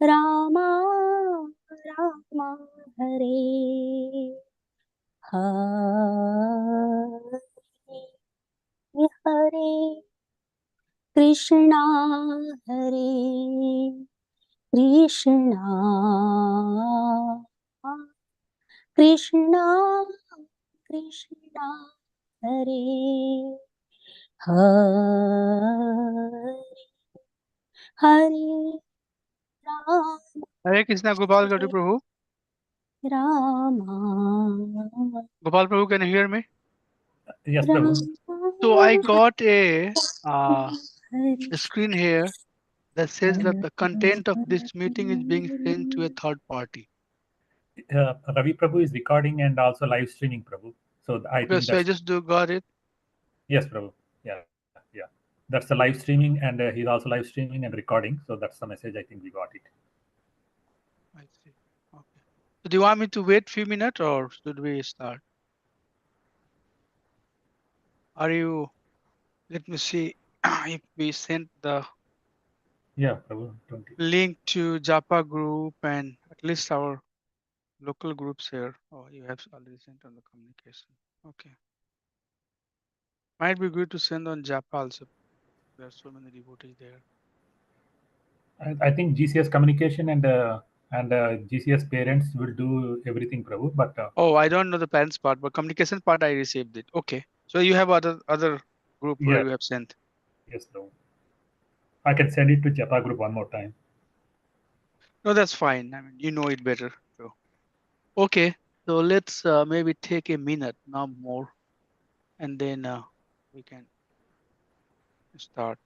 Rama Rama Hare Hare Hare Krishna Hare Krishna Krishna Krishna Hare Hare Hare Ram Hare Krishna, Gopal Gadu Prabhu. Rama Gopal Prabhu, can you hear me? Yes, Rama Prabhu. So I got a Hare screen here that says that the content of this meeting is being sent to a third party. Ravi Prabhu is recording and also live streaming, Prabhu. So I Okay, think so I that's just got it. yes, Prabhu. Yeah. That's the live streaming, and he's also live streaming and recording. So that's the message. I think we got it. I see. Okay. So do you want me to wait few minutes or should we start? Are you? Let me see if we sent the Yeah, Prabhu. 20. link to Japa group and at least our local groups here. Oh, you have already sent on the communication. Okay. Might be good to send on Japa also. There are so many devotees there. I think GCS communication and GCS parents will do everything, Prabhu. But Oh, I don't know the parents part, but communication part I received it. Okay. So you have other group where yeah, you have sent. yes, Prabhu. I can send it to Japa group one more time. No, that's fine. I mean, you know it better. So okay. So let's maybe take a minute, not more, and then we can start.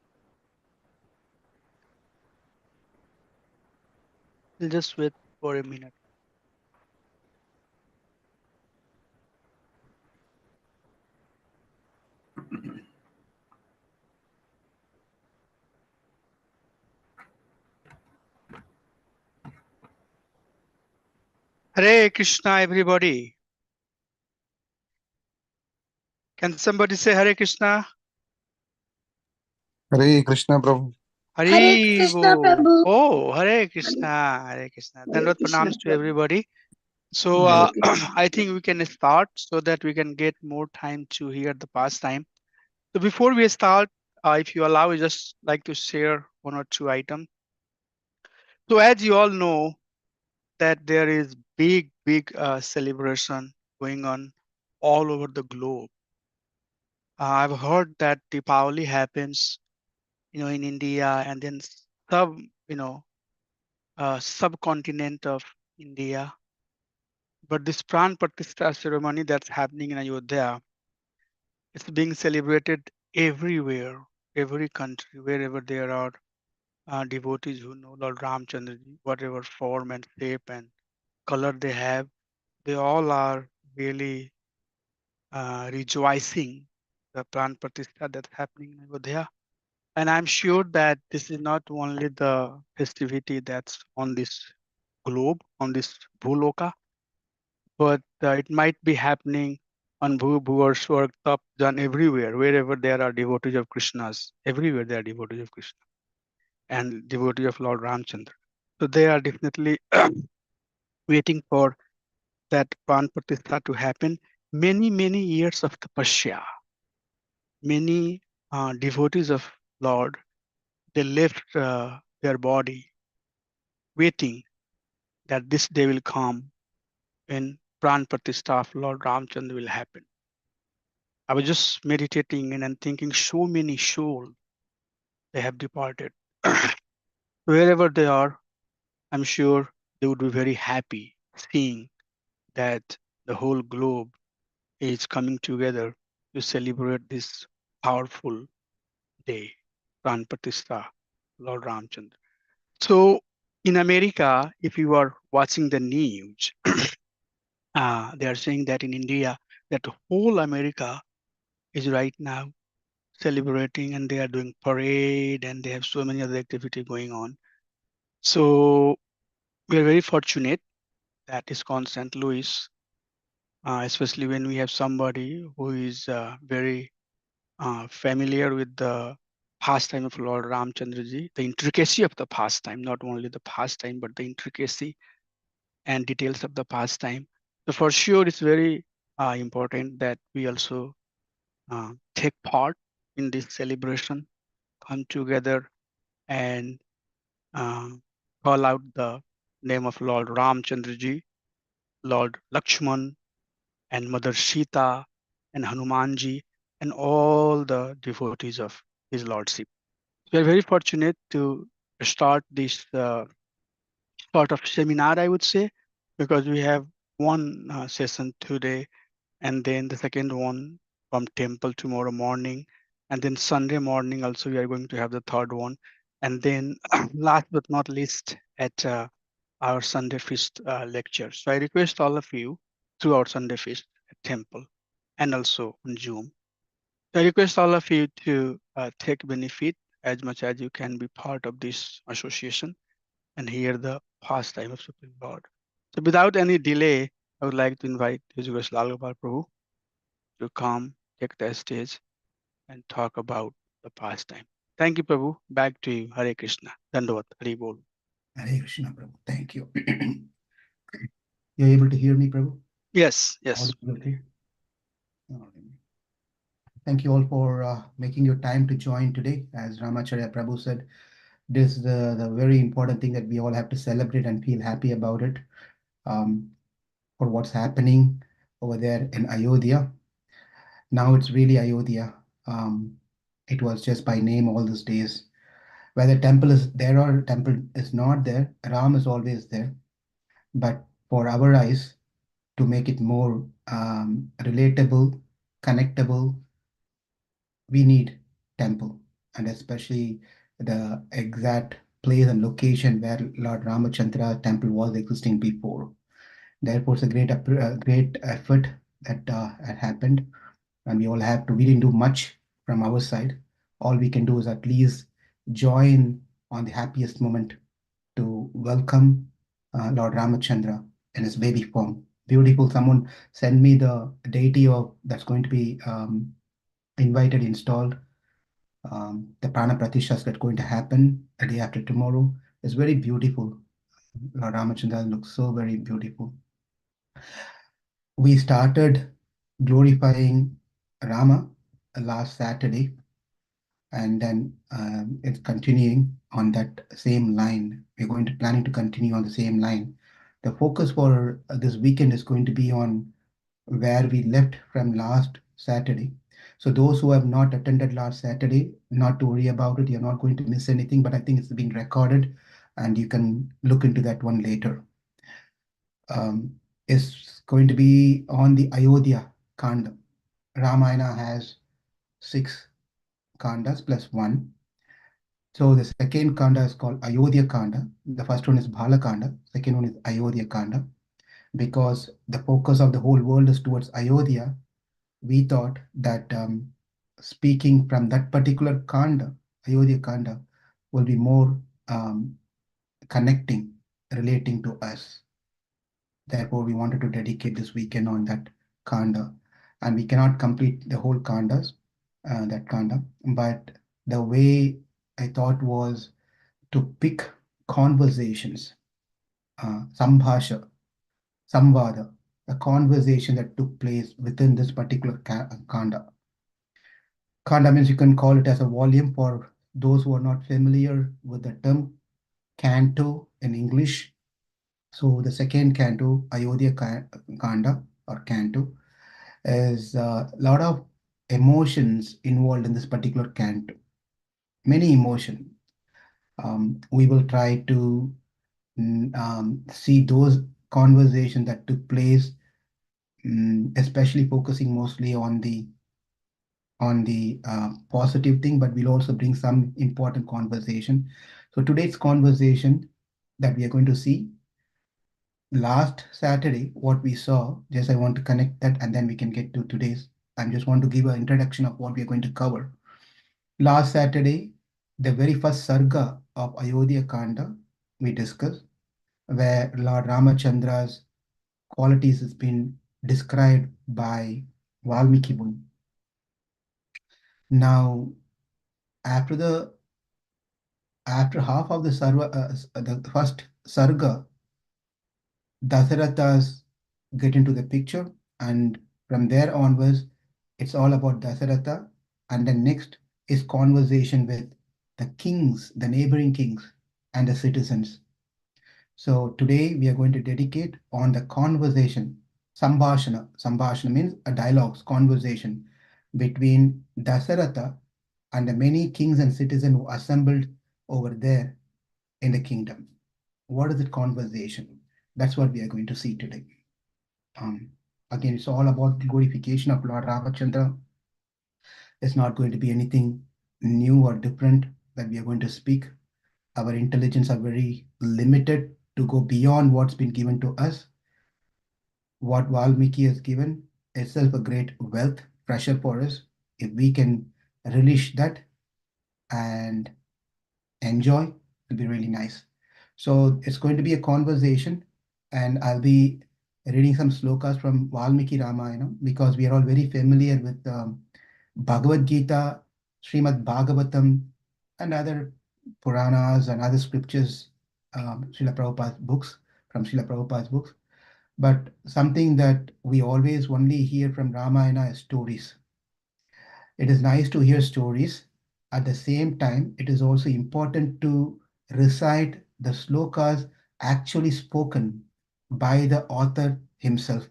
We'll just wait for a minute. Hare Krishna, everybody. Can somebody say Hare Krishna? Hare Krishna Prabhu. Hare Hari Krishna Bo. Prabhu Oh, Hare Krishna, Hare Krishna. Hare Dandavad Krishna pranams to Prabhu everybody. So Hare Yes. Krishna I think we can start so that we can get more time to hear the pastime. So before we start, if you allow, I just like to share one or two items. So as you all know that there is big celebration going on all over the globe. I've heard that Deepavali happens, in India and then sub, subcontinent of India. But this Pran Pratishtha ceremony that's happening in Ayodhya, it's being celebrated everywhere, every country, wherever there are devotees who know Lord Ramchandra, whatever form and shape and color they have, they all are really rejoicing the Pran Pratishtha that's happening in Ayodhya. And I'm sure that this is not only the festivity that's on this globe, on this Bhuloka, but it might be happening on Bhuvar, Swarg, Tap, Jan, everywhere, wherever there are devotees of Krishna's, everywhere there are devotees of Krishna and devotees of Lord Ramchandra. So they are definitely waiting for that Pran Pratishtha to happen. Many years of tapasya, many devotees of Lord, they left their body waiting that this day will come when Pran Pratishtha of Lord Ramchandra will happen. I was just meditating and thinking so many souls they have departed. Wherever they are, I'm sure they would be very happy seeing that the whole globe is coming together to celebrate this powerful day, Pran Pratishtha, Lord Ramchandra. So in America, if you are watching the news, they are saying that in India, that whole America is right now celebrating and they are doing parade and they have so many other activity going on. So we are very fortunate that ISKCON St. Louis, especially when we have somebody who is very familiar with the pastime of Lord Ramchandraji, the intricacy of the pastime, not only the pastime, but the intricacy and details of the pastime. So for sure, it's very important that we also take part in this celebration, come together and uh, call out the name of Lord Ramchandraji, Lord Lakshman, and Mother Sita, and Hanumanji, and all the devotees of His Lordship. We are very fortunate to start this sort of seminar, I would say, because we have one session today, and then the second one from temple tomorrow morning, and then Sunday morning also we are going to have the third one, and then last but not least at our Sunday feast lecture. So I request all of you through our Sunday feast at temple and also on Zoom. So I request all of you to take benefit as much as you can be part of this association and hear the pastime of Supreme Lord. So without any delay, I would like to invite HG Lal Gopal Prabhu to come, take the stage, and talk about the pastime. Thank you, Prabhu. Back to you. Hare Krishna. Dandavat. Hari Bol. Hare Krishna, Prabhu. Thank you. You're able to hear me, Prabhu? Yes, All yes. is okay? All right. Thank you all for making your time to join today. As Ramacharya Prabhu said, this is the very important thing that we all have to celebrate and feel happy about it, for what's happening over there in Ayodhya. Now it's really Ayodhya. It was just by name all these days. Whether temple is there or temple is not there, Ram is always there. But for our eyes, to make it more relatable, connectable, we need temple, and especially the exact place and location where Lord Ramachandra temple was existing before. Therefore, it's a great effort that had happened, and we all have to. We didn't do much from our side. All we can do is at least join on the happiest moment to welcome Lord Ramachandra in his baby form. Beautiful. Someone send me the deity of that's going to be invited, installed. The prana pratishas that's going to happen the day after tomorrow is very beautiful. Lord Ramachandra looks so very beautiful. We started glorifying Rama last Saturday, and then it's continuing on that same line. We're going to planning to continue on the same line. The focus for this weekend is going to be on where we left from last Saturday. So those who have not attended last Saturday, not to worry about it. You're not going to miss anything, but I think it's being recorded and you can look into that one later. Is going to be on the Ayodhya Kanda. Ramayana has 6 Kandas plus 1. So the second Kanda is called Ayodhya Kanda. The first one is Bala Kanda. Second one is Ayodhya Kanda. Because the focus of the whole world is towards Ayodhya, we thought that speaking from that particular Kanda, Ayodhya Kanda, will be more connecting, relating to us. Therefore, we wanted to dedicate this weekend on that Kanda. And we cannot complete the whole Kandas, that Kanda. But the way I thought was to pick conversations, sambhasha, samvada, a conversation that took place within this particular Kanda. Kanda means you can call it as a volume for those who are not familiar with the term canto in English. So the second canto, Ayodhya Kanda or canto, is a lot of emotions involved in this particular canto. Many emotion. We will try to see those conversations that took place, especially focusing mostly on the positive thing, but we'll also bring some important conversation. So today's conversation that we are going to see, last Saturday, what we saw, just I want to connect that and then we can get to today's. I just want to give an introduction of what we are going to cover. Last Saturday, the very first sarga of Ayodhya Kanda we discussed, where Lord Ramachandra's qualities has been described by Valmiki Muni. Now, after half of the the first sarga, Dasarathas get into the picture, and from there onwards, it's all about Dasaratha. And then next is conversation with the kings, the neighboring kings, and the citizens. So today we are going to dedicate on the conversation, Sambhashana. Sambhashana means a dialogue, conversation between Dasaratha and the many kings and citizens who assembled over there in the kingdom. What is the conversation? That's what we are going to see today. Again, it's all about glorification of Lord Ramachandra. It's not going to be anything new or different that we are going to speak. Our intelligence are very limited to go beyond what's been given to us. What Valmiki has given itself a great wealth, treasure for us. If we can relish that and enjoy, it'll be really nice. So it's going to be a conversation, and I'll be reading some slokas from Valmiki Ramayana because we are all very familiar with Bhagavad Gita, Srimad Bhagavatam, and other Puranas and other scriptures, Srila Prabhupada's books, from Srila Prabhupada's books. But something that we always only hear from Ramayana is stories. It is nice to hear stories. At the same time, it is also important to recite the slokas actually spoken by the author himself.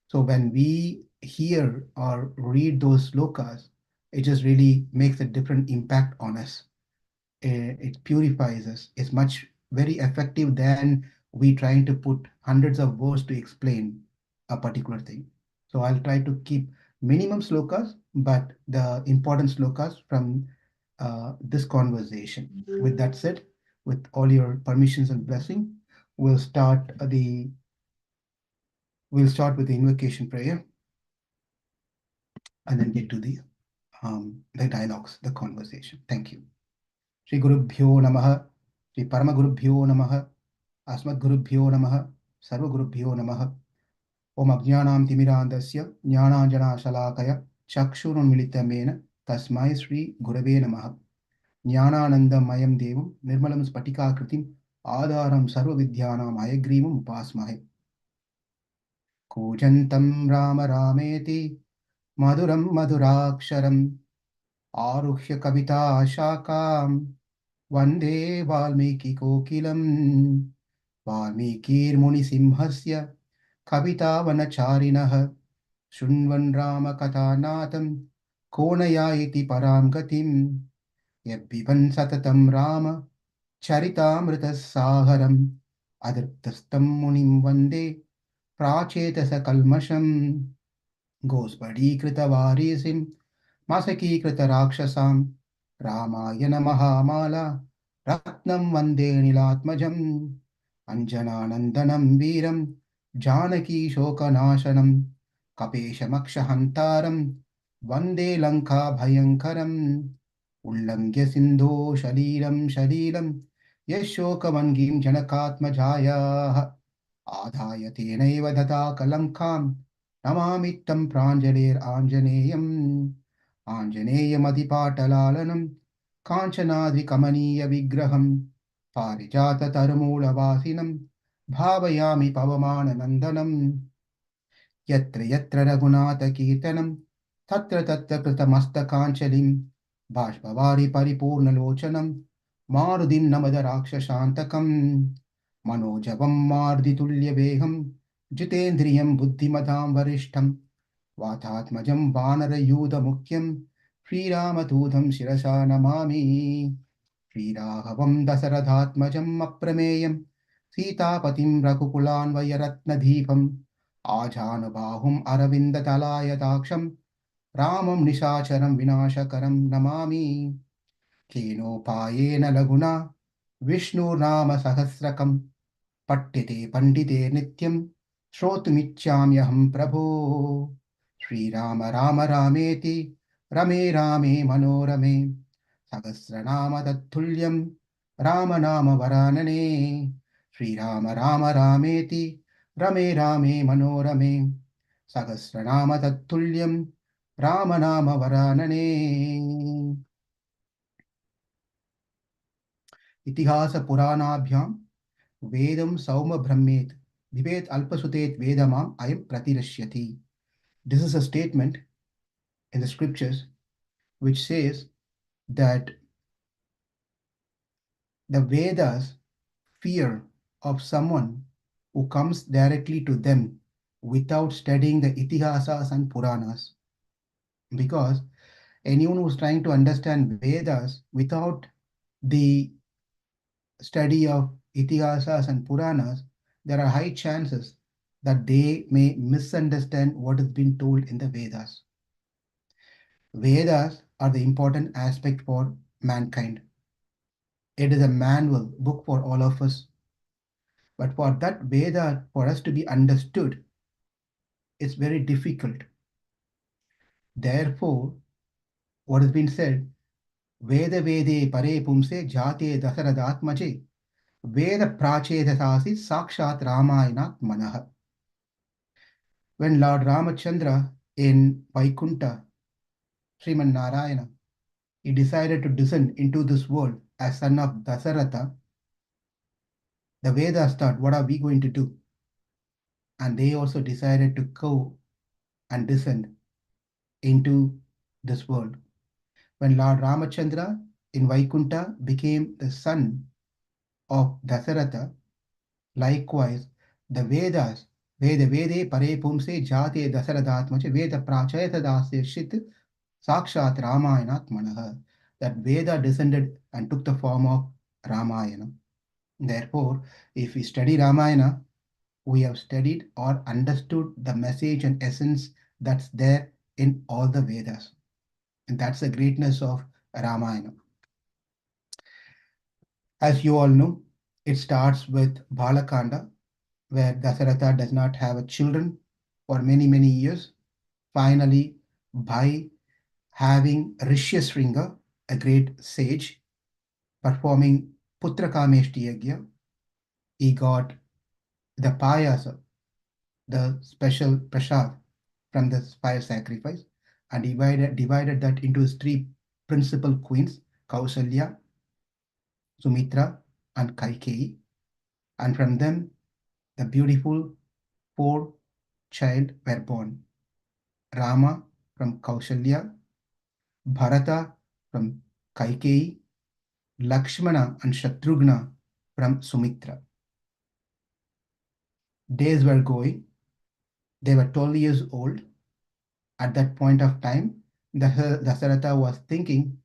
So when we hear or read those slokas, it just really makes a different impact on us. It purifies us. It's much very effective than we trying to put hundreds of words to explain a particular thing. So I'll try to keep minimum slokas, but the important slokas from this conversation. With that said, with all your permissions and blessing, we'll start with the invocation prayer and then get to the dialogues, the conversation. Thank you. Shri Gurubhyo Namaha, Shri Paramagurubhyo Namaha, Asmadgurubhyo Namaha, Sarvagurubhyo Namaha. Om Ajnanam Timirandasya, Jnananjana Shalakaya, Chakshurunmilitamena, Tasmai Sri Gurave Namaha. Jnananandam Mayam Devam, Nirmalam Spatikakritim, Adaram Sarvavidhyanam Ayagrimam Upasmahe. Kujantam Rama Rameti, Maduram Maduraksharam, Aruhya Kavita Shakam, Vande Valmiki Kokilam, Valmikirmunisimhasya, Kavita Vanacharinah, Shunvan Rama Katanatam, Konaya iti Param Gatim, Yabbivan Satatam Rama, Charitamrita Saharam, Adirtastam Munim Vande, Prachetasa Kalmasham, Gospadi Varisim, Masaki Rakshasam, Ramayana Mahamala, Ratnam Vande Nilatmajam, Anjananandanam Veeram, Janaki Shokanashanam, Kapeshamakshahantaram, Vande Lanka Bhayankaram, Ullangya Sindho Shalilam Shalilam, Yashokavangim Janakatmajaya, Adhaya Tenaiva Data Kalankam, Namamittam Pranjalir Anjaneyam, Anjaneyamadipatalalanam, Kanchanadri Kamaniya Vigraham, Parijata Tarmulavasinam, Bhavayami Pavamananandanam, Yatra Yatra Raghunatha Kirtanam, Tatra Tatra Kritamastakанчалим, Bhashpavari Paripurnalochanam, Marudin Namadarakša Shantakam, Manojavam Marditulya Veham, Jitendriyam Buddhimadam Varishtam, Vatatmajam Vanarayuda Mukyam, Sri Ramatudam Shirasa Namami, Sri Raghavam Dasarathatmajam Aprameyam, Sitapatim Rakukulan Vayaratnadhipam, Ajanubahum Aravindatalaya Ramam Nishacharam Vinashakaram Namami, Kenopayena Laguna, Vishnu Rama Sahasrakam, Pattite Pandite Nityam, Shrotumichyamyaham Prabho, Sri Rama Rama Rameti, Rame Rame Manorame, Sahasranama Tattulyam, Rama Nama Varanane, Sri Rama Rama Rameti, Rame Rame Manorame, Sahasranama Tattulyam, Rama Nama Varanane. Itihasa Puranabhyam Vedam Sauma Brahmet Vibet Alpasutet Vedamam Ayam Pratirashyati. This is a statement in the scriptures which says that the Vedas fear of someone who comes directly to them without studying the Itihasas and Puranas. Because anyone who's trying to understand Vedas without the study of Itihasas and Puranas, there are high chances that they may misunderstand what has been told in the Vedas. Vedas are the important aspect for mankind. It is a manual book for all of us. But for that Veda, for us to be understood, it's very difficult. Therefore, what has been said, Veda Vede Pare Pumse Jate Dasaradatmaje Veda Prachedasasi Sakshat Ramayanat Manaha. When Lord Ramachandra in Vaikunta, Sriman Narayana, he decided to descend into this world as son of Dasaratha, the Vedas thought, what are we going to do? And they also decided to go and descend into this world. When Lord Ramachandra in Vaikunta became the son of Dasaratha, likewise the Vedas, Veda Vede Pare Pumse Jate Dasarathatmache Veda Prachayata Dasya Shit Sakshat Ramayanat Manaha. That Veda descended and took the form of Ramayana. Therefore, if we study Ramayana, we have studied or understood the message and essence that's there in all the Vedas. And that's the greatness of Ramayana. As you all know, it starts with Balakanda, where Dasaratha does not have children for many, many years. Finally, by having Rishyasringa, a great sage, performing Putrakameshti Yagya, he got the payasa, the special prasad from the fire sacrifice, and divided that into his three principal queens, Kausalya, Sumitra, and Kaikeyi. And from them, the beautiful four child were born. Rama from Kausalya, Bharata from Kaikeyi, Lakshmana and Shatrughna from Sumitra. Days were going. They were 12 years old. At that point of time, Dasaratha was thinking,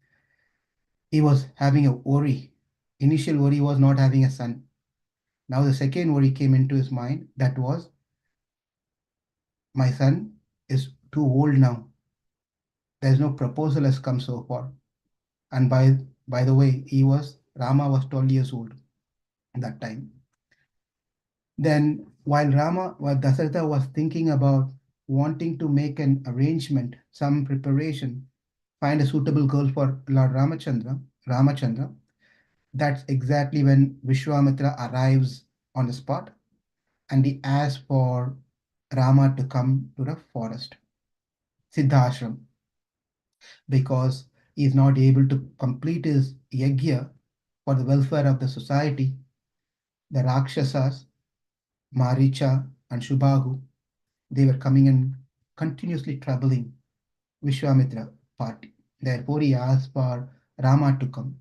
he was having a worry. Initial worry was not having a son. Now the second worry came into his mind, that was, my son is too old now. There's no proposal has come so far. And by the way, Rama was 12 years old at that time. Then while Dasaratha was thinking about wanting to make an arrangement, some preparation, find a suitable girl for Lord Ramachandra, that's exactly when Vishwamitra arrives on the spot and he asks for Rama to come to the forest, Siddhashram, because he is not able to complete his yagya for the welfare of the society. The Rakshasas, Maricha and Shubhagu, they were coming and continuously troubling Vishwamitra party. Therefore, he asked for Rama to come.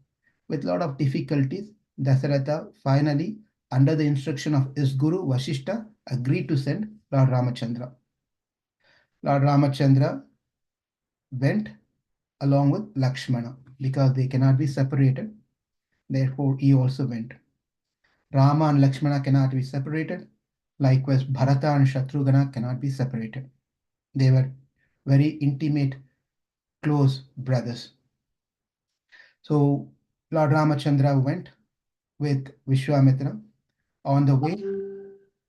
With a lot of difficulties, Dasaratha finally, under the instruction of his guru Vashishta, agreed to send Lord Ramachandra. Lord Ramachandra went along with Lakshmana because they cannot be separated. Therefore, he also went. Rama and Lakshmana cannot be separated. Likewise, Bharata and Shatrughna cannot be separated. They were very intimate, close brothers. So Lord Ramachandra went with Vishwamitra. On the way,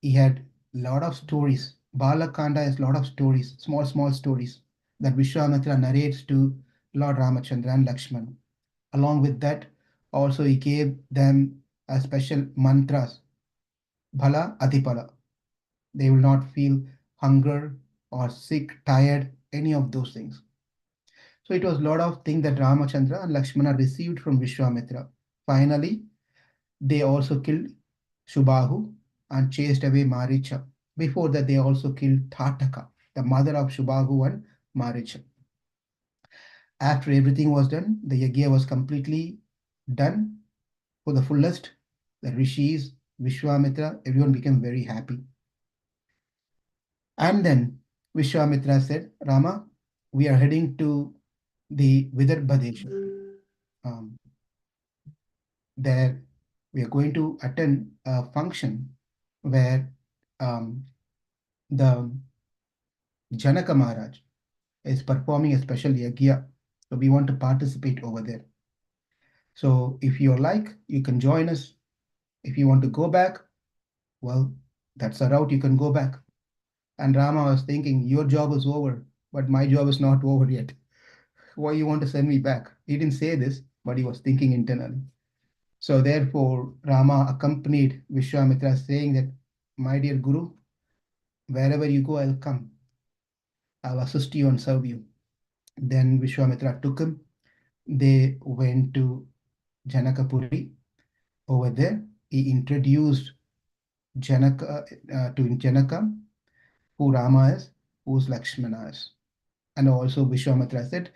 he had a lot of stories. Balakanda is a lot of stories, small, small stories that Vishwamitra narrates to Lord Ramachandra and Lakshmana. Along with that, also he gave them a special mantras, Bhala Adipala. They will not feel hunger or sick, tired, any of those things. So it was a lot of things that Ramachandra and Lakshmana received from Vishwamitra. Finally, They also killed Shubahu and chased away Maricha. Before that, they also killed Tataka, the mother of Shubahu and Maricha. After everything was done, the yagya was completely done for the fullest. The rishis, Vishwamitra, everyone became very happy. And then Vishwamitra said, Rama, we are heading to the Vidarbha Desha. Um, there we are going to attend a function where um, the Janaka Maharaj is performing a special yagya. So we want to participate over there. So if you like, you can join us. If you want to go back, well, that's a route you can go back. And Rama was thinking, your job is over, but my job is not over yet. Why you want to send me back? He didn't say this, but he was thinking internally. So therefore, Rama accompanied Vishwamitra, saying that, my dear Guru, wherever you go, I'll come. I'll assist you and serve you. Then Vishwamitra took him. They went to Janakapuri. Over there, he introduced Janaka to Janaka, who Rama is, who's Lakshmana is. And also Vishwamitra said,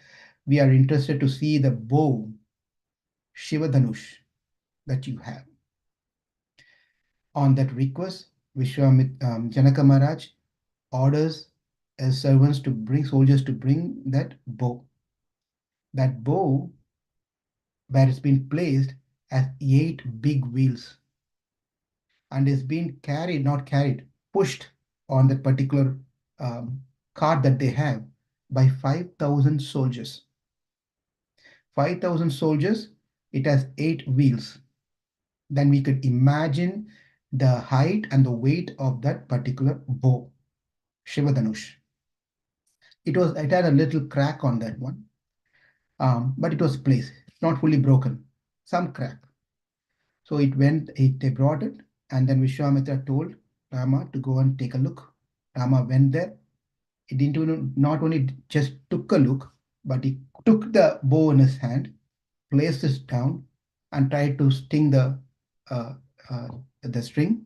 we are interested to see the bow, Shivadhanush, that you have. On that request, Janaka Maharaj orders his servants to bring soldiers to bring that bow. That bow, where it's been placed, has 8 big wheels and is being carried, not carried, pushed on that particular um, cart that they have by 5,000 soldiers. 5,000 soldiers, it has 8 wheels. Then we could imagine the height and the weight of that particular bow, Shivadanush. It had a little crack on that one, but it was placed, not fully broken, some crack. So they brought it, and then Vishwamitra told Rama to go and take a look. Rama went there. He didn't even, not only just took a look, but he took the bow in his hand, placed it down, and tried to sting uh, the string,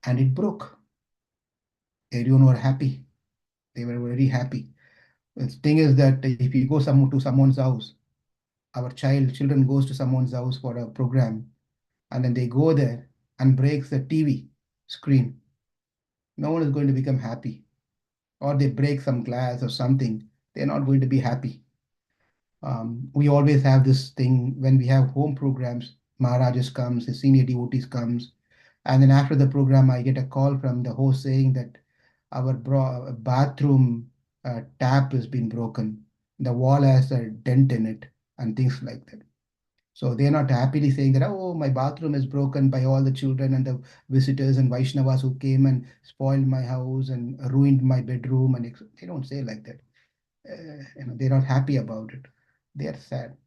and it broke. Everyone were happy. They were very happy. The thing is that if you go to someone's house, our children goes to someone's house for a program, and then they go there and breaks the TV screen. No one is going to become happy. Or they break some glass or something, they're not going to be happy. We always have this thing when we have home programs, Maharajas comes, the senior devotees comes, and then after the program, I get a call from the host saying that our bathroom tap has been broken. The wall has a dent in it and things like that. So they're not happily saying that, oh, my bathroom is broken by all the children and the visitors and Vaishnavas who came and spoiled my house and ruined my bedroom. And they don't say like that. They're not happy about it. They are sad.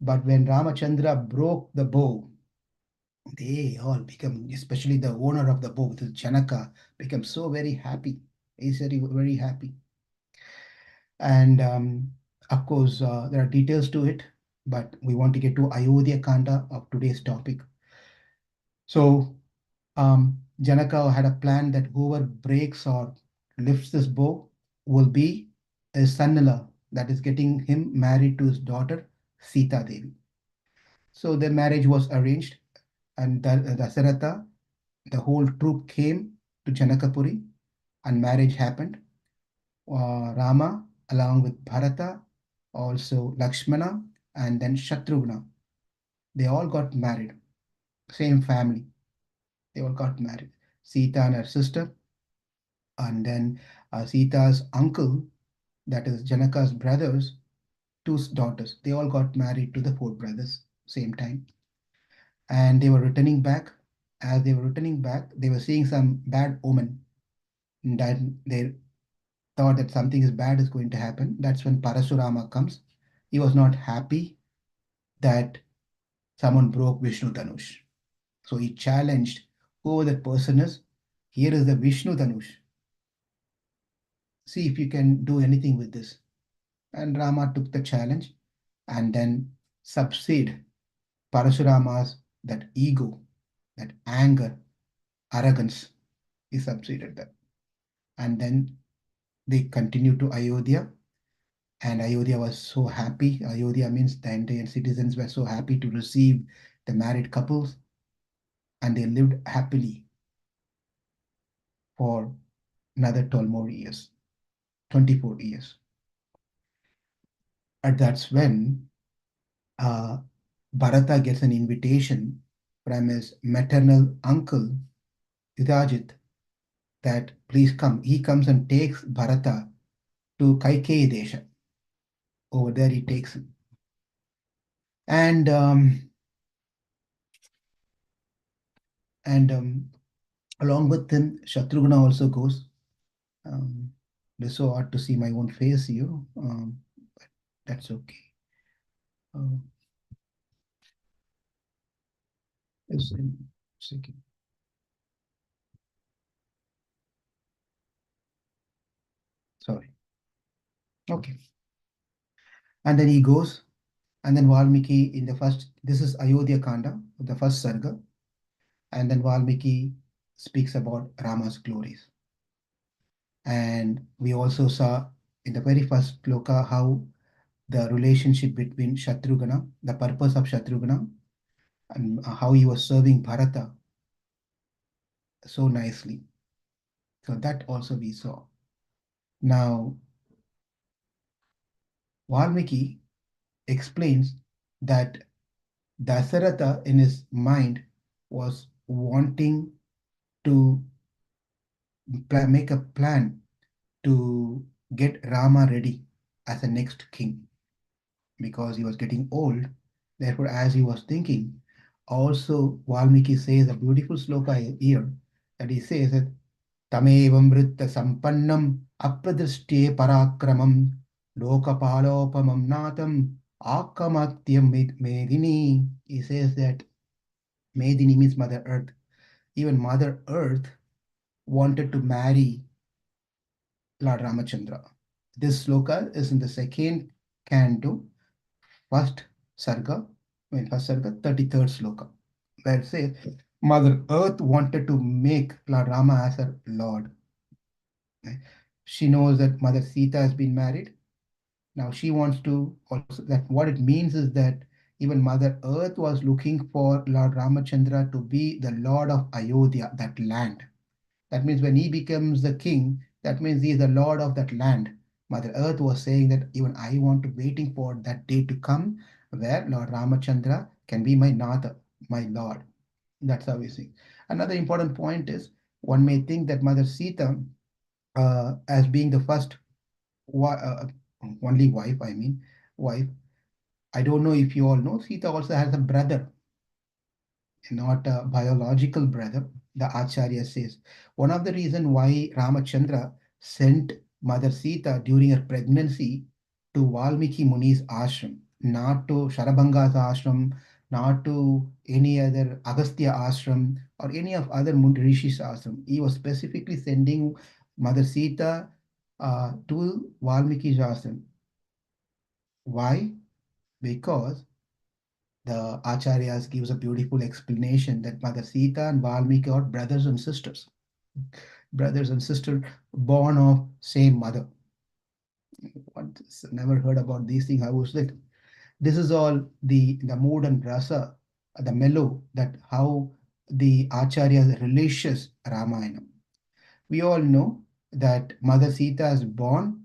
But when Ramachandra broke the bow, they all become, especially the owner of the bow, which is Janaka, become so very happy. He's very, very happy. And of course, there are details to it, but we want to get to Ayodhya Kanda of today's topic. So Janaka had a plan that whoever breaks or lifts this bow will be his son-in-law, that is getting him married to his daughter, Sita Devi. So the marriage was arranged, and Dasaratha, the whole troop came to Janakapuri, and marriage happened. Rama, along with Bharata, also Lakshmana, and then Shatrughna, they all got married. Same family, they all got married. Sita and her sister, and then Sita's uncle, that is Janaka's brothers, 2 daughters. They all got married to the 4 brothers same time, and they were returning back. As they were returning back, they were seeing some bad omen. That they thought that something is bad is going to happen. That's when Parasurama comes. He was not happy that someone broke Vishnu Dhanush. So he challenged whoever that person is. Here is the Vishnu Dhanush. See if you can do anything with this. And Rama took the challenge and then subsided Parashurama's that ego, that anger, arrogance is subsided there. And then they continued to Ayodhya, and Ayodhya was so happy. Ayodhya means the entire citizens were so happy to receive the married couples, and they lived happily for another 12 more years, 24 years. And that's when Bharata gets an invitation from his maternal uncle, Yudhajit, that please come. He comes and takes Bharata to Kaikeyi Desha. Over there, he takes him. And along with him, Shatrughna also goes. It's so hard to see my own face here, but that's okay. Um, just a second. Sorry. Okay. And then he goes, and then Valmiki in the first, this is Ayodhya Kanda, the first Sarga, and then Valmiki speaks about Rama's glories. And we also saw in the very first sloka how the relationship between Shatrughna, the purpose of Shatrughna, and how he was serving Bharata so nicely. So that also we saw. Now, Valmiki explains that Dasaratha in his mind was wanting to make a plan to get Rama ready as the next king because he was getting old. Therefore, as he was thinking, also Valmiki says a beautiful sloka here that he says that Tamevam vritta sampannam apradrishte parakramam lokapalopamam natam akamatyam medini. He says that Medini means Mother Earth. Even Mother Earth wanted to marry Lord Ramachandra. This sloka is in the second canto, first sarga, first sarga, 33rd sloka, where it says, Mother Earth wanted to make Lord Rama as her Lord. She knows that Mother Sita has been married. Now she wants to also, that what it means is that even Mother Earth was looking for Lord Ramachandra to be the Lord of Ayodhya, that land. That means when he becomes the king, that means he is the Lord of that land. Mother Earth was saying that even I want to waiting for that day to come where Lord Ramachandra can be my Natha, my Lord. That's how we see. Another important point is one may think that Mother Sita, as being the first only wife, wife. I don't know if you all know, Sita also has a brother, not a biological brother, the Acharya says. One of the reasons why Ramachandra sent Mother Sita during her pregnancy to Valmiki Muni's ashram, not to Sharabanga's ashram, not to any other Agastya ashram or any of other Rishis ashram. He was specifically sending Mother Sita to Valmiki's ashram. Why? Because the Acharyas gives a beautiful explanation that Mother Sita and Valmiki are brothers and sisters. Brothers and sisters born of same mother. What, never heard about these things. I was like, this is all the mood and rasa, the mellow, that how the Acharyas relishes Ramayana. We all know that Mother Sita is born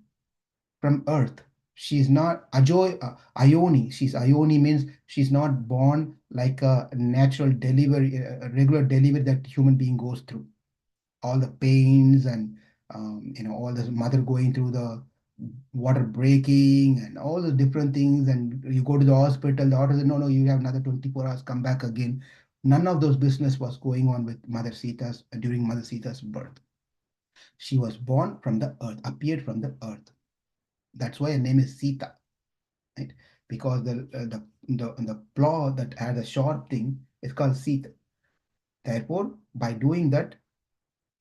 from earth. She's not Ioni. She's Ioni means she's not born like a natural delivery, a regular delivery that human being goes through. All the pains and all the mother going through the water breaking and all the different things, and you go to the hospital. The doctor said, no, you have another 24 hours. Come back again. None of those business was going on with Mother Sita's during Mother Sita's birth. She was born from the earth, appeared from the earth. That's why her name is Sita, right? Because the plow that had a short thing is called Sita. Therefore, by doing that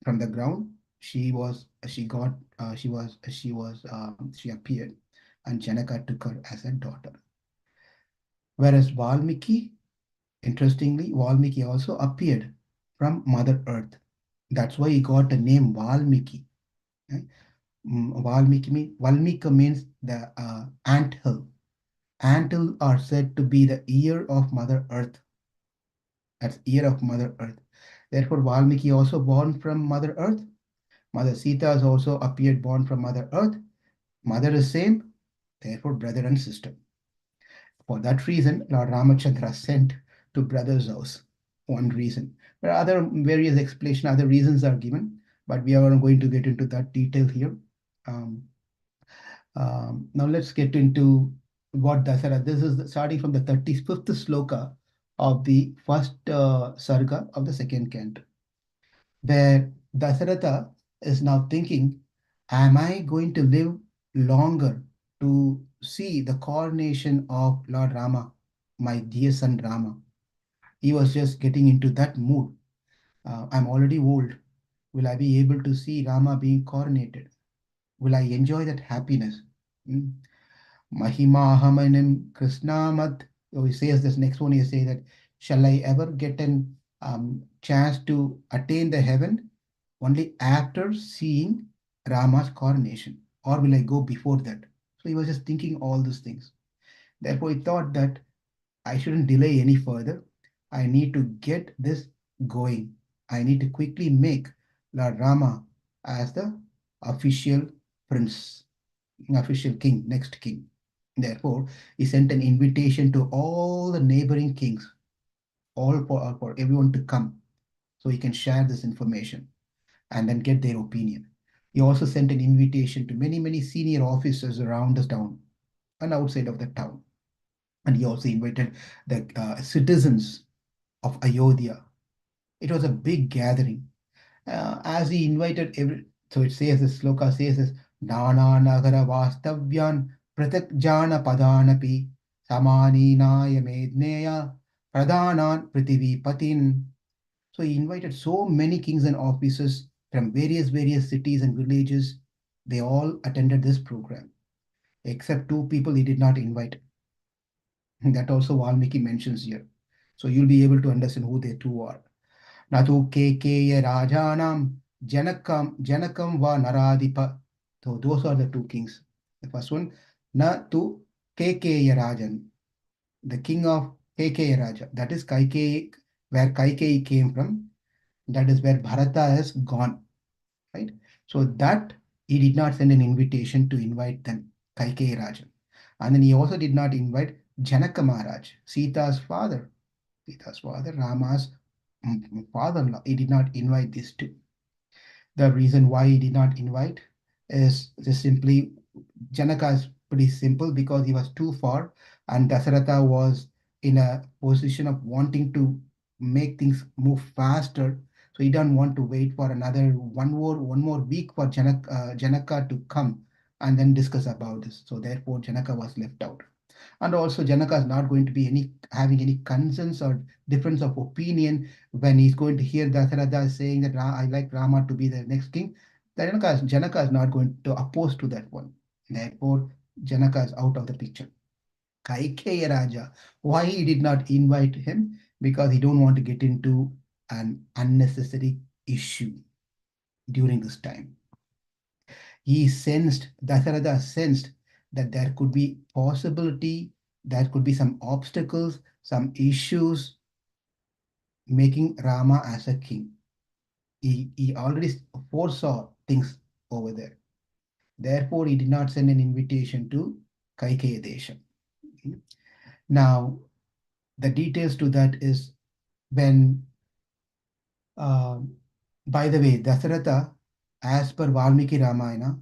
from the ground, she appeared, and Janaka took her as a daughter. Whereas Valmiki Interestingly, Valmiki also appeared from Mother Earth. That's why he got the name Valmiki. Right? Valmiki means the ant hill. Ant hill are said to be the ear of Mother Earth. That's ear of Mother Earth. Therefore, Valmiki also born from Mother Earth. Mother Sita has also appeared born from Mother Earth. Mother is same, therefore brother and sister. For that reason, Lord Ramachandra sent to brother's house. One reason. There are other various explanation, other reasons are given, but we are not going to get into that detail here. Um, now let's get into what Dasara. This is starting from the 35th sloka of the first sarga of the second canto, where Dasaratha is now thinking, am I going to live longer to see the coronation of Lord Rama, my dear son Rama? He was just getting into that mood. I'm already old. Will I be able to see Rama being coronated? Will I enjoy that happiness? Hmm. Mahima Hamanim Krishnamad. So he says this next one, he says that, shall I ever get an chance to attain the heaven only after seeing Rama's coronation? Or will I go before that? So he was just thinking all these things. Therefore, he thought that I shouldn't delay any further. I need to get this going. I need to quickly make Lord Rama as the official prince, official king, next king. Therefore, he sent an invitation to all the neighboring kings, all for everyone to come so he can share this information and then get their opinion. He also sent an invitation to many, many senior officers around the town and outside of the town. And he also invited the citizens of Ayodhya. It was a big gathering. As he invited every, so it says this sloka says this, Nana Nagara Vastavyan Pratak Jana Padanapi Samanina Medneya Pradhanan Prithvi Patin. So he invited so many kings and officers from various cities and villages. They all attended this program, except two people he did not invite. That also Valmiki mentions here. So you'll be able to understand who they two are. Natu Kekeya Rajanam Janakam va Naradipa. So those are the two kings. The first one, Natu Kekeya Rajan, the king of Kekeya Raja. That is Kaikeyi, where Kaikeyi came from. That is where Bharata has gone, right? So that he did not send an invitation to invite them, Kaikeyi Rajan. And then he also did not invite Janaka Maharaj, Sita's father. Sita's father, Rama's father-in-law. He did not invite these two. The reason why he did not invite is just simply Janaka is pretty simple because he was too far and Dasaratha was in a position of wanting to make things move faster. So he didn't want to wait for another one more week for Janaka to come and then discuss about this. So therefore Janaka was left out. And also Janaka is not going to be having any concerns or difference of opinion when he's going to hear Dasaratha saying that I like Rama to be the next king. Janaka is not going to oppose to that one. Therefore, Janaka is out of the picture. Kaikeya Raja, why he did not invite him? Because he don't want to get into an unnecessary issue during this time. Dasaratha sensed that there could be possibility, there could be some obstacles, some issues making Rama as a king. He already foresaw things over there. Therefore, he did not send an invitation to Kaikeya Desha. Now, the details to that is when, uh, by the way, Dasaratha, as per Valmiki Ramayana,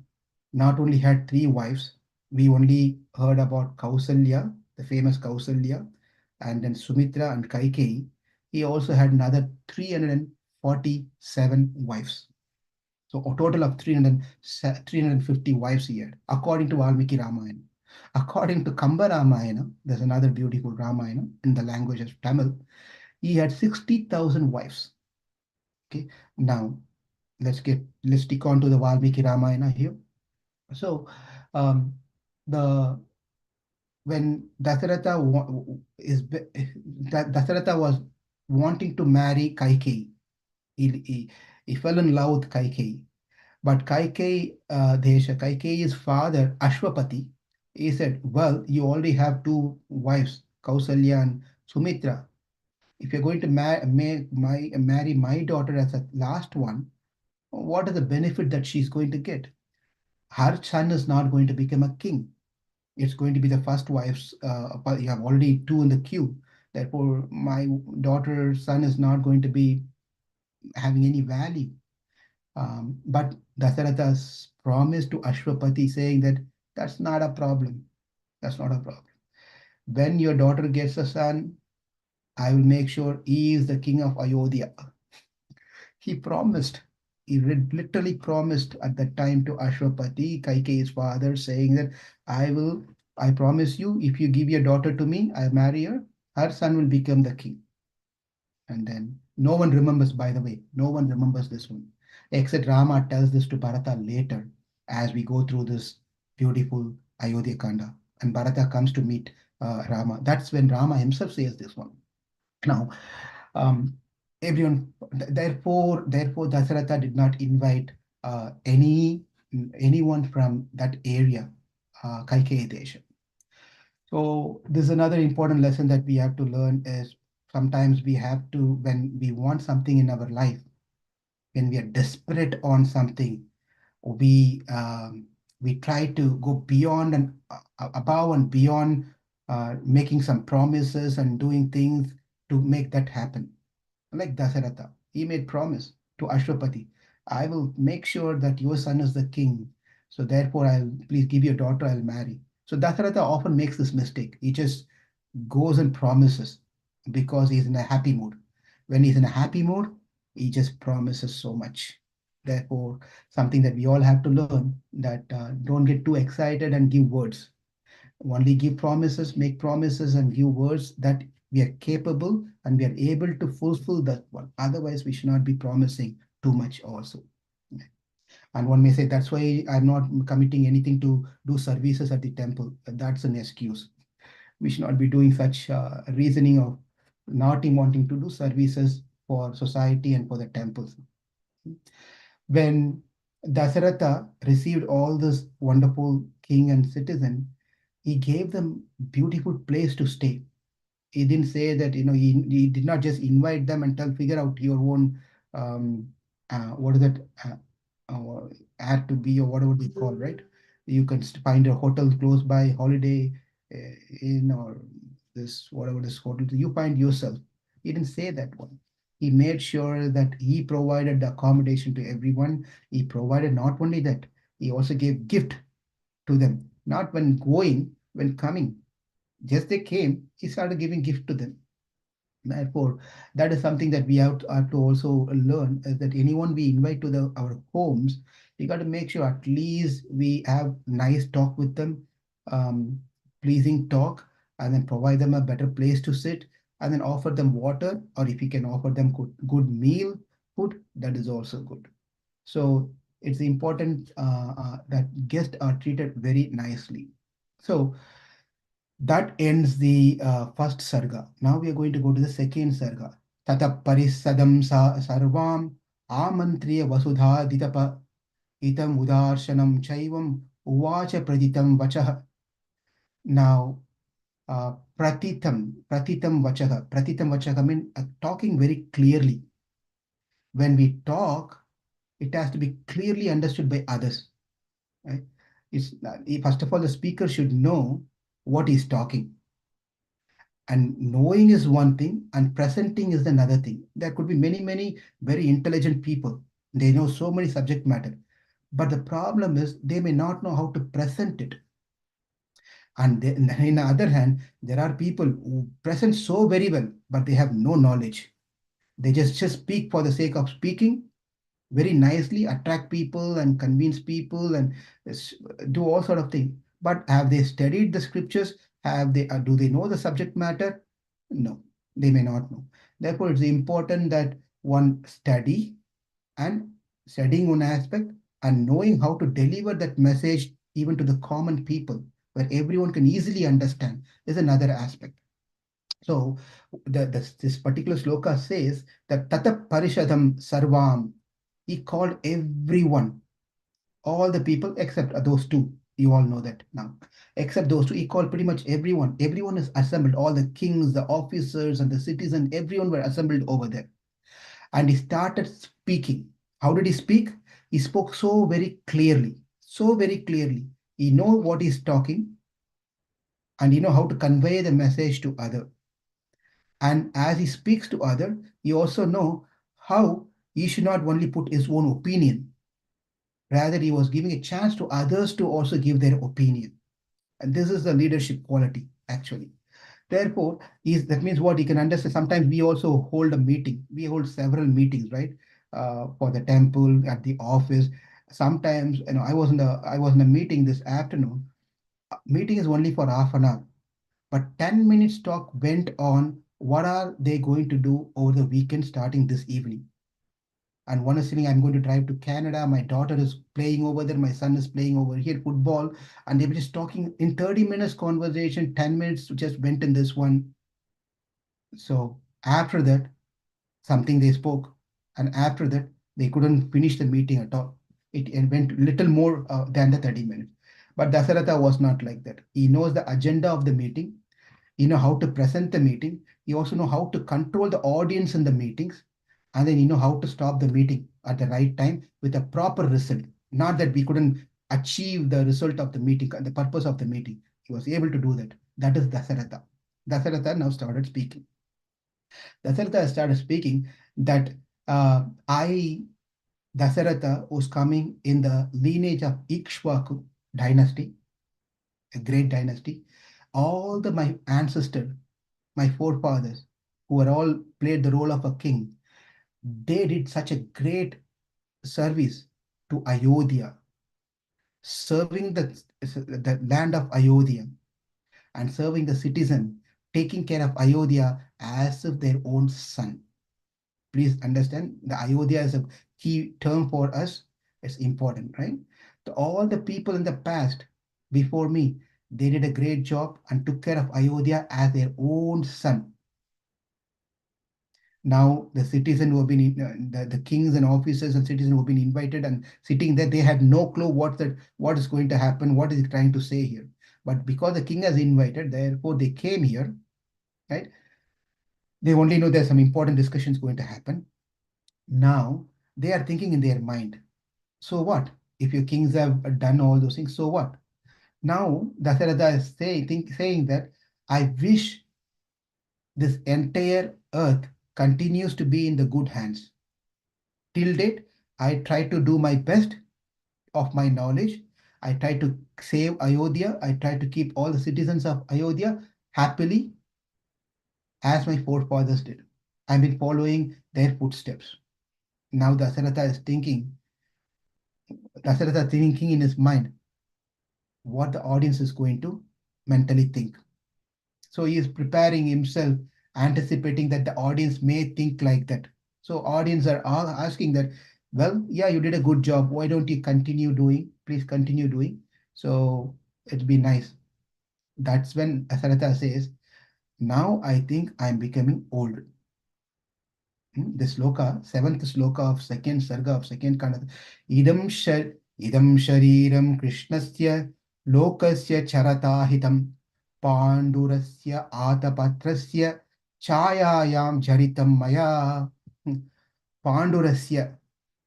not only had three wives, we only heard about Kausalya, the famous Kausalya, and then Sumitra and Kaikeyi. He also had another 347 wives. So a total of 350 wives he had, according to Valmiki Ramayana. According to Kamba Ramayana, there's another beautiful Ramayana in the language of Tamil, he had 60,000 wives. Okay, now let's stick on to the Valmiki Ramayana here. So um, the when Dasaratha was wanting to marry Kaikeyi. He fell in love with Kaikeyi. But Kaikeyi's father, Ashwapati, he said, well, you already have two wives, Kausalya and Sumitra. If you're going to marry my daughter as a last one, what is the benefit that she's going to get? Her son is not going to become a king. It's going to be the first wife's, but you have already two in the queue. Therefore, my daughter's son is not going to be having any value. But Dasaratha's promise to Ashwapati saying that that's not a problem. That's not a problem. When your daughter gets a son, I will make sure he is the king of Ayodhya. He promised. He literally promised at that time to Ashwapati, Kaikeyi's father, saying that I promise you, if you give your daughter to me, I marry her son will become the king. And then no one remembers, by the way, no one remembers this one, except Rama tells this to Bharata later as we go through this beautiful Ayodhya Kanda. And Bharata comes to meet Rama. That's when Rama himself says this one. Now, um, everyone, therefore, Dasaratha did not invite anyone from that area, Kaikeyi Desha. So this is another important lesson that we have to learn is sometimes we have to, when we want something in our life, when we are desperate on something, we we try to go beyond and above and beyond, making some promises and doing things to make that happen. Like Dasaratha, he made promise to Ashwapati, I will make sure that your son is the king. So therefore, I'll please give your daughter, I'll marry. So Dasaratha often makes this mistake. He just goes and promises because he's in a happy mood. When he's in a happy mood, he just promises so much. Therefore, something that we all have to learn that don't get too excited and give words. Only give promises, make promises, and give words that we are capable and we are able to fulfill that one. Otherwise, we should not be promising too much also. And one may say, that's why I'm not committing anything to do services at the temple. That's an excuse. We should not be doing such reasoning of not wanting to do services for society and for the temples. When Dasaratha received all this wonderful king and citizen, he gave them beautiful place to stay. He didn't say that, he did not just invite them and tell, figure out your own, what is it, had to be or whatever they call, right? You can find a hotel close by, holiday inn or this, whatever this hotel, you find yourself. He didn't say that one. He made sure that he provided the accommodation to everyone. He provided not only that, he also gave gift to them, not when going, when coming. Just they came, he started giving gift to them. Therefore, that is something that we have to also learn is that anyone we invite to our homes, we got to make sure at least we have nice talk with them, um, pleasing talk, and then provide them a better place to sit, and then offer them water, or if you can offer them good meal, food, that is also good. So it's important that guests are treated very nicely. So that ends the first sarga. Now we are going to go to the second sarga. Tata parisadam sarvam amantriya vasudha ditapa itam udarshanam chaivam uvacha praditam vachah. Now, pratitam vachaha. Pratitam vachaha means talking very clearly. When we talk, it has to be clearly understood by others. Right? First of all, the speaker should know what he's talking. And knowing is one thing, and presenting is another thing. There could be many very intelligent people. They know so many subject matter. But the problem is they may not know how to present it. And in the other hand, there are people who present so very well, but they have no knowledge. They just speak for the sake of speaking very nicely, attract people and convince people and do all sort of things. But have they studied the scriptures? Have they do they know the subject matter? No, they may not know. Therefore, it's important that one study and studying one aspect and knowing how to deliver that message even to the common people. where everyone can easily understand, is another aspect. So this particular sloka says that Tata Parishadam Sarvam. He called everyone, all the people except those two. You all know that now. Except those two, he called pretty much everyone. Everyone is assembled. All the kings, the officers, and the citizens, everyone were assembled over there. And he started speaking. How did he speak? He spoke so very clearly, so very clearly. He know what he's talking, and he know how to convey the message to other. And as he speaks to other, he also know how he should not only put his own opinion, rather he was giving a chance to others to also give their opinion. And this is the leadership quality, actually. Therefore, that means what you can understand. Sometimes we also hold a meeting. We hold several meetings, right? For the temple, at the office. Sometimes, I was in a meeting this afternoon. Meeting is only for half an hour, but 10 minutes talk went on. What are they going to do over the weekend starting this evening? And one is saying, I'm going to drive to Canada. My daughter is playing over there. My son is playing over here, football. And they were just talking in 30 minutes conversation, 10 minutes just went in this one. So after that, something they spoke. And after that, they couldn't finish the meeting at all. It went little more than the 30 minutes. But Dasaratha was not like that. He knows the agenda of the meeting. You know how to present the meeting. You also know how to control the audience in the meetings, and then you know how to stop the meeting at the right time with a proper result. Not that we couldn't achieve the result of the meeting, the purpose of the meeting. He was able to do that. That is Dasaratha. Dasaratha now started speaking. Dasaratha started speaking that Dasaratha was coming in the lineage of Ikshvaku dynasty, a great dynasty. All my ancestors, my forefathers, who were all played the role of a king, they did such a great service to Ayodhya, serving the land of Ayodhya and serving the citizen, taking care of Ayodhya as if their own son. Please understand, the Ayodhya is a key term for us. It's important, right? All the people in the past before me, they did a great job and took care of Ayodhya as their own son. Now the citizens who have been the kings and officers and citizens who have been invited and sitting there, they had no clue what is going to happen, what is he trying to say here. But because the king has invited, therefore they came here, right? They only know there's some important discussions going to happen. Now they are thinking in their mind, so what? If your kings have done all those things, so what? Now Dasaratha is saying that I wish this entire earth continues to be in the good hands. Till date, I try to do my best of my knowledge. I try to save Ayodhya. I try to keep all the citizens of Ayodhya happily as my forefathers did. I've been following their footsteps. Now Dasaratha thinking in his mind what the audience is going to mentally think. So he is preparing himself, anticipating that the audience may think like that. So audience are all asking that, well, yeah, you did a good job. Why don't you continue doing? Please continue doing. So it'd be nice. That's when Asarata says, now I think I'm becoming old. This sloka, seventh sloka of second sarga of second kanda. Idam shariram krishnasya lokasya charatahitam Pandurasya Atapatrasya Chayayam Jaritam Maya. Pandurasya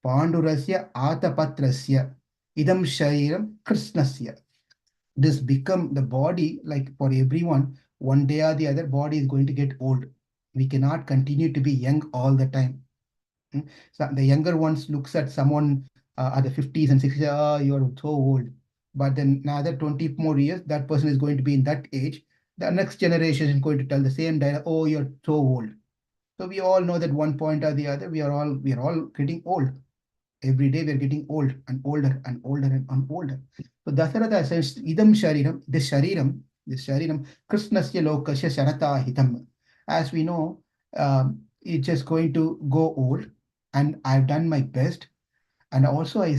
Atapatrasya Idam Shariram Krishnasya. This become the body, like for everyone, one day or the other, body is going to get old. We cannot continue to be young all the time. So the younger ones looks at someone at the 50s and 60s, oh, you're so old. But then another 20 more years, that person is going to be in that age. The next generation is going to tell the same dialogue, oh, you're so old. So we all know that one point or the other, we are all getting old. Every day we are getting old and older and older and older. So Dasaratha says, Idam Shariram, this Shariram, Krishnasya Lokasya Sharata Hitam. As we know, it's just going to go old, and I've done my best. And also I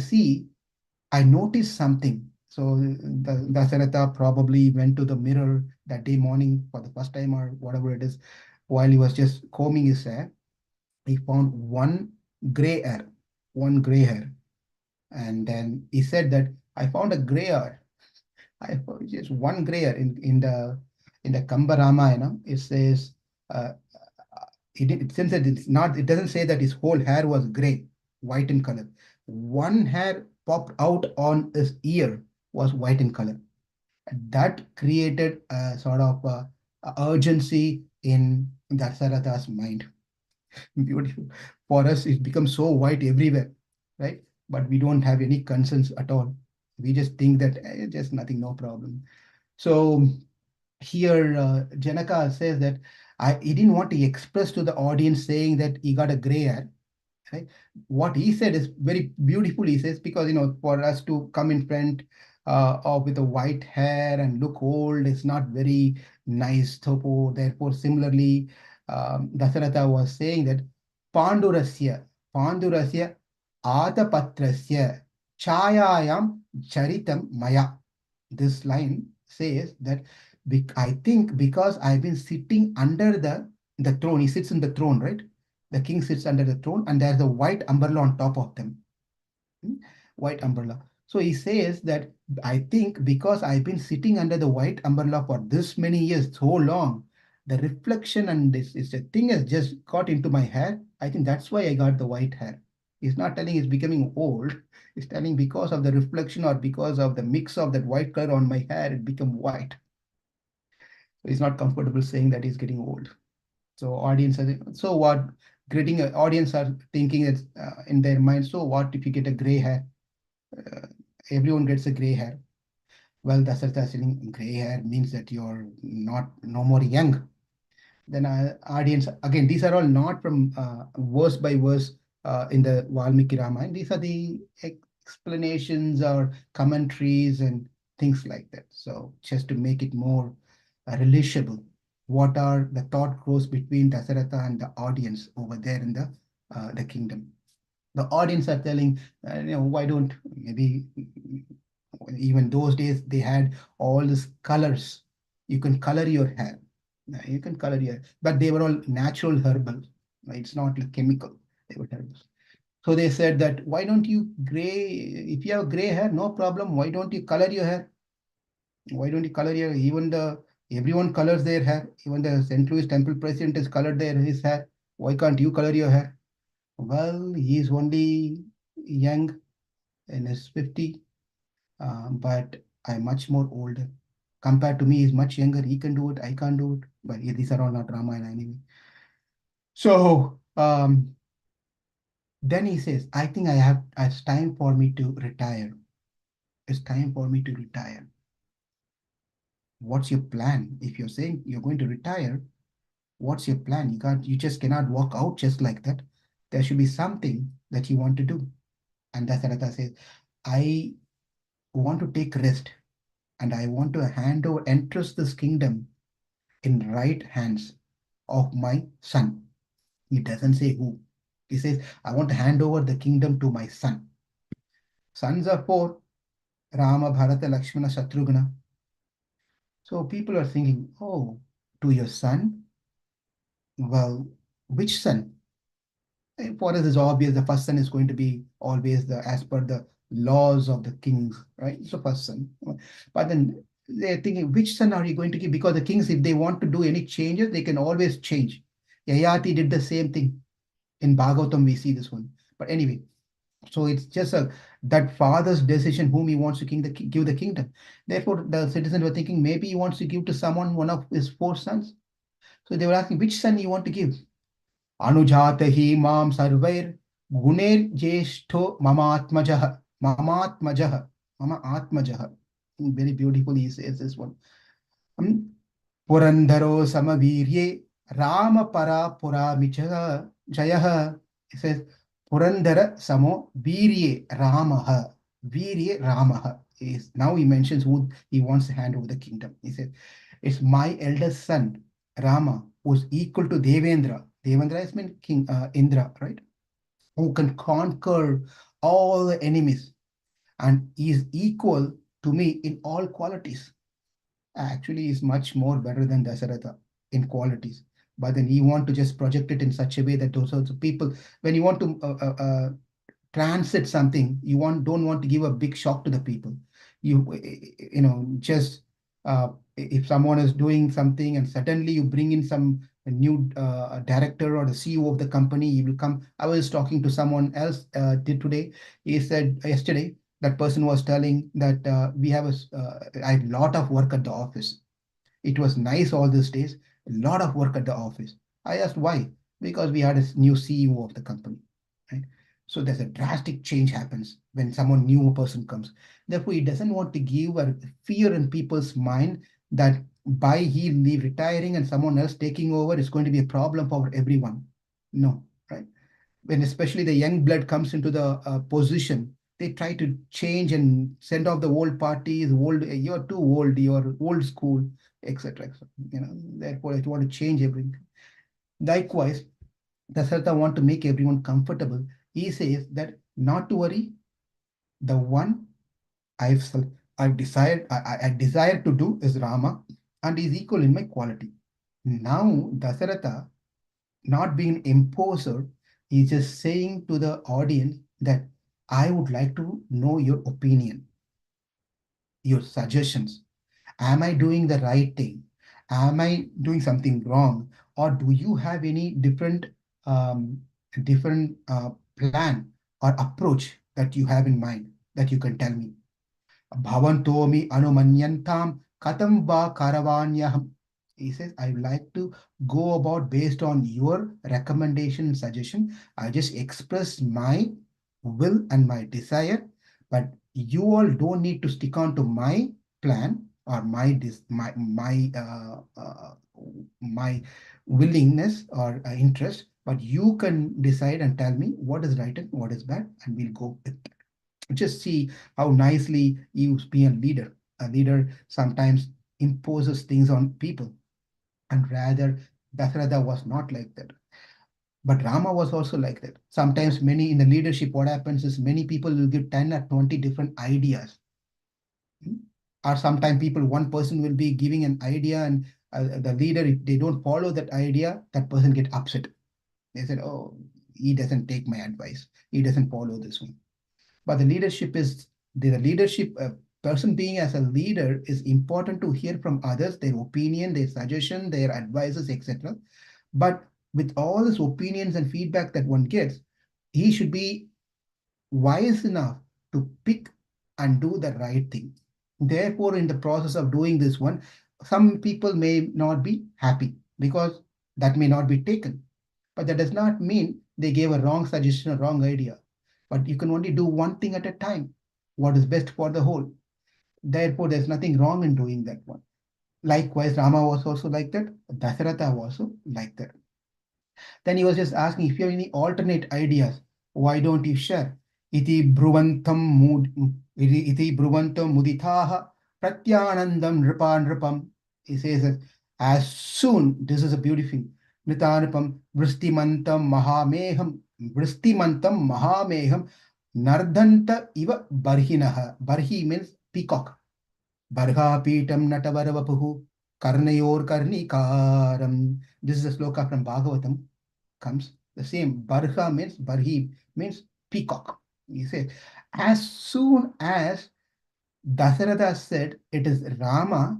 notice something. So Dasaratha probably went to the mirror that day morning for the first time or whatever it is, while he was just combing his hair. He found gray hair, one gray hair. And then he said that I found a gray hair. I found just one gray hair in the Kamba Ramayana. It says since it's not, it doesn't say that his whole hair was gray, white in color. One hair popped out on his ear was white in color. That created a sort of a urgency in Dasaratha's mind. Beautiful. For us, it becomes so white everywhere, right? But we don't have any concerns at all. We just think that just nothing, no problem. So here, Janaka says that he didn't want to express to the audience saying that he got a gray hair. Right? What he said is very beautiful. He says, because for us to come in front of with a white hair and look old is not very nice. So therefore, similarly, Dasaratha was saying that Pandurasya Adapatrasya Chayayam Charitam Maya. This line says that I think because I've been sitting under the throne. He sits in the throne, right? The king sits under the throne, and there's a white umbrella on top of them. White umbrella. So he says that I think because I've been sitting under the white umbrella for this many years, so long, the reflection and this is the thing has just got into my hair. I think that's why I got the white hair. He's not telling he's becoming old. He's telling because of the reflection or because of the mix of that white color on my hair, it become white. So he's not comfortable saying that he's getting old. So audience, so what? Greeting audience are thinking it's in their mind. So what if you get a gray hair? Uh, Everyone gets a gray hair. Well, Dasartha is saying gray hair means that you're not no more young. Then audience again. These are all not from verse by verse in the Valmiki Ramayana. These are the explanations or commentaries and things like that. So just to make it more relatable, what are the thought grows between Dasaratha and the audience over there in the kingdom? The audience are telling, why don't maybe even those days they had all these colors. You can color your hair. You can color your, but they were all natural herbal. Right? It's not like chemical. They were herbals. So they said that why don't you gray? If you have gray hair, no problem. Why don't you color your hair? Why don't you color your even the everyone colors their hair. Even the St. Louis Temple president has colored his hair. Why can't you color your hair? Well, he's only young in his 50, but I'm much more older. Compared to me, he's much younger. He can do it. I can't do it. But these are all not Ramayana anyway. So then he says, I think it's time for me to retire. It's time for me to retire. What's your plan? If you're saying you're going to retire, what's your plan? You just cannot walk out just like that. There should be something that you want to do. And Dasaratha says, I want to take rest and I want to entrust this kingdom in right hands of my son. He doesn't say who. He says, I want to hand over the kingdom to my son. Sons are four: Rama, Bharata, Lakshmana, Shatrughna. So people are thinking, oh, to your son? Well, which son? For us, it's obvious the first son is going to be always as per the laws of the kings, right? It's the first son. But then they're thinking, which son are you going to give? Because the kings, if they want to do any changes, they can always change. Yayati did the same thing. In Bhagavatam, we see this one. But anyway, so it's just that father's decision whom he wants to give the kingdom. Therefore, the citizens were thinking maybe he wants to give to someone, one of his four sons. So they were asking, which son you want to give? अनुजात ही माम सर्वैर गुणैर ज्येष्ठो ममात्मजः ममात्मजः mama atmajah. Very beautifully he says this one. Purandaro samavirye Rama para puramicha jayah. He says Purandara samo virye Ramaha. Virye Ramaha. Now he mentions who he wants to hand over the kingdom. He says, it's my eldest son, Rama, who's equal to Devendra. Devendra is mean King Indra, right? Who can conquer all the enemies. And he is equal to me, in all qualities, actually is much more better than Dasaratha in qualities. But then you want to just project it in such a way that those sorts of people, when you want to transit something, you don't want to give a big shock to the people. Just if someone is doing something and suddenly you bring in some new director or the CEO of the company, you will come. I was talking to someone else did today. He said yesterday that person was telling that we have a lot of work at the office. It was nice all these days, a lot of work at the office. I asked why? Because we had a new CEO of the company, right? So there's a drastic change happens when someone new person comes. Therefore, he doesn't want to give a fear in people's mind that by he leave retiring and someone else taking over is going to be a problem for everyone. No, right? When especially the young blood comes into the position, they try to change and send off the old parties, old, you're too old, you're old school, etc. etc. Therefore, I want to change everything. Likewise, Dasartha want to make everyone comfortable. He says that not to worry, the one I've I've desired I desire to do is Rama, and is equal in my quality. Now Dasaratha, not being imposer, is just saying to the audience that I would like to know your opinion, your suggestions. Am I doing the right thing? Am I doing something wrong? Or do you have any um, different plan or approach that you have in mind that you can tell me? Bhavantomi anumanyantam katam va karavanyaham. He says, I would like to go about based on your recommendation and suggestion. I just express my will and my desire, but you all don't need to stick on to my plan or my willingness or interest, but you can decide and tell me what is right and what is bad, and we'll go with that. Just see how nicely you be a leader. A leader sometimes imposes things on people, and rather Dasharatha was not like that. But Rama was also like that. Sometimes many in the leadership, what happens is many people will give 10 or 20 different ideas. Hmm? Or sometimes people, one person will be giving an idea, and the leader, if they don't follow that idea, that person get upset. They said, oh, he doesn't take my advice. He doesn't follow this one. But the leadership is the leadership person being as a leader is important to hear from others, their opinion, their suggestion, their advices, etc. But with all these opinions and feedback that one gets, he should be wise enough to pick and do the right thing. Therefore, in the process of doing this one, some people may not be happy because that may not be taken. But that does not mean they gave a wrong suggestion or wrong idea. But you can only do one thing at a time, what is best for the whole. Therefore, there's nothing wrong in doing that one. Likewise, Rama was also like that. Dasharatha was also like that. Then he was just asking if you have any alternate ideas, why don't you share? Iti bruvantam muditaha pratyanandam nripam. He says that as soon, this is a beautiful Nitanipam vristimantam mahameham nardanta iva barhinaha. Barhi means peacock. Barha pitam natavaravapuhu karnayor karnikaram. This is a sloka from Bhagavatam. Comes the same. Barhi means peacock. He said, as soon as Dasaratha said it is Rama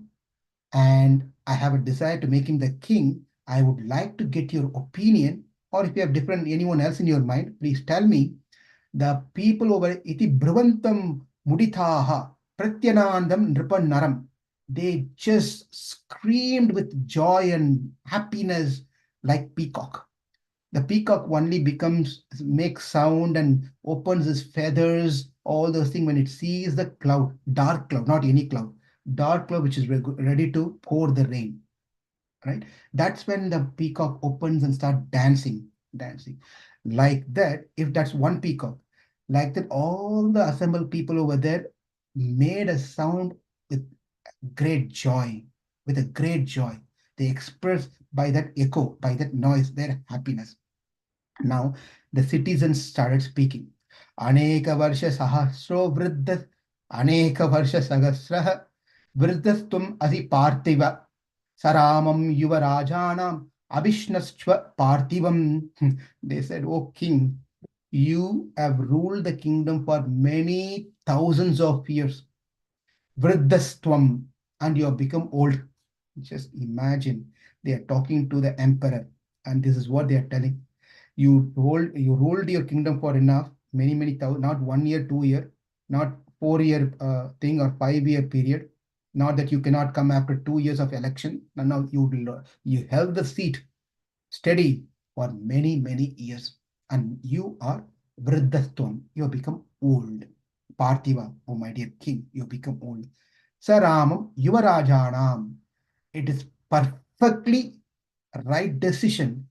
and I have a desire to make him the king, I would like to get your opinion, or if you have different anyone else in your mind, please tell me. The people over iti brvantam mudithaha pratyanandam nripannaram. They just screamed with joy and happiness like peacock. The peacock only makes sound and opens its feathers, all those things when it sees the cloud, dark cloud, not any cloud, dark cloud which is ready to pour the rain, right? That's when the peacock opens and start dancing like that. If that's one peacock, like that, all the assembled people over there made a sound with great joy, with a great joy. They express by that echo, by that noise, their happiness. Now the citizens started speaking. Aneka varsha sahasro vriddha Aneka Varsha Sagasraha Vridhastum Asi Parthiva Saramam Yuvarajanam Abhishnasva Parthivam. They said, "O king, you have ruled the kingdom for many thousands of years. Vridhastvam, and you have become old." Just imagine, they are talking to the emperor, and this is what they are telling. You ruled your kingdom for enough, many thousand, not 1 year, 2 year, not 4 year thing or 5 year period. Not that you cannot come after 2 years of election. Now you held the seat steady for many years, and you are vriddhastvam. You have become old. Parthiva, oh my dear king, you have become old. Saramam Yuvarajanam. It is perfectly right decision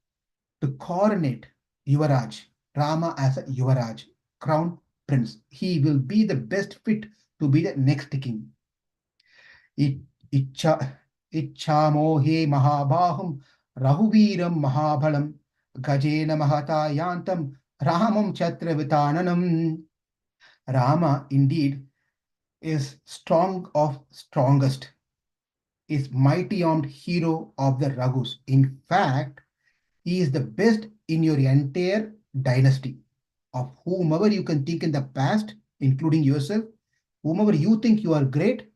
to coronate Yuvaraj, Rama as a Yuvaraj, crown prince. He will be the best fit to be the next king. Icha, Ichamohe Mahabahum, Rahuviram Mahabhalam, Gajena Mahata Yantam, Ramam Chatravitananam. Rama indeed is strong of strongest, is mighty armed hero of the Raghus. In fact, he is the best in your entire dynasty. Of whomever you can think in the past, including yourself, whomever you think you are great,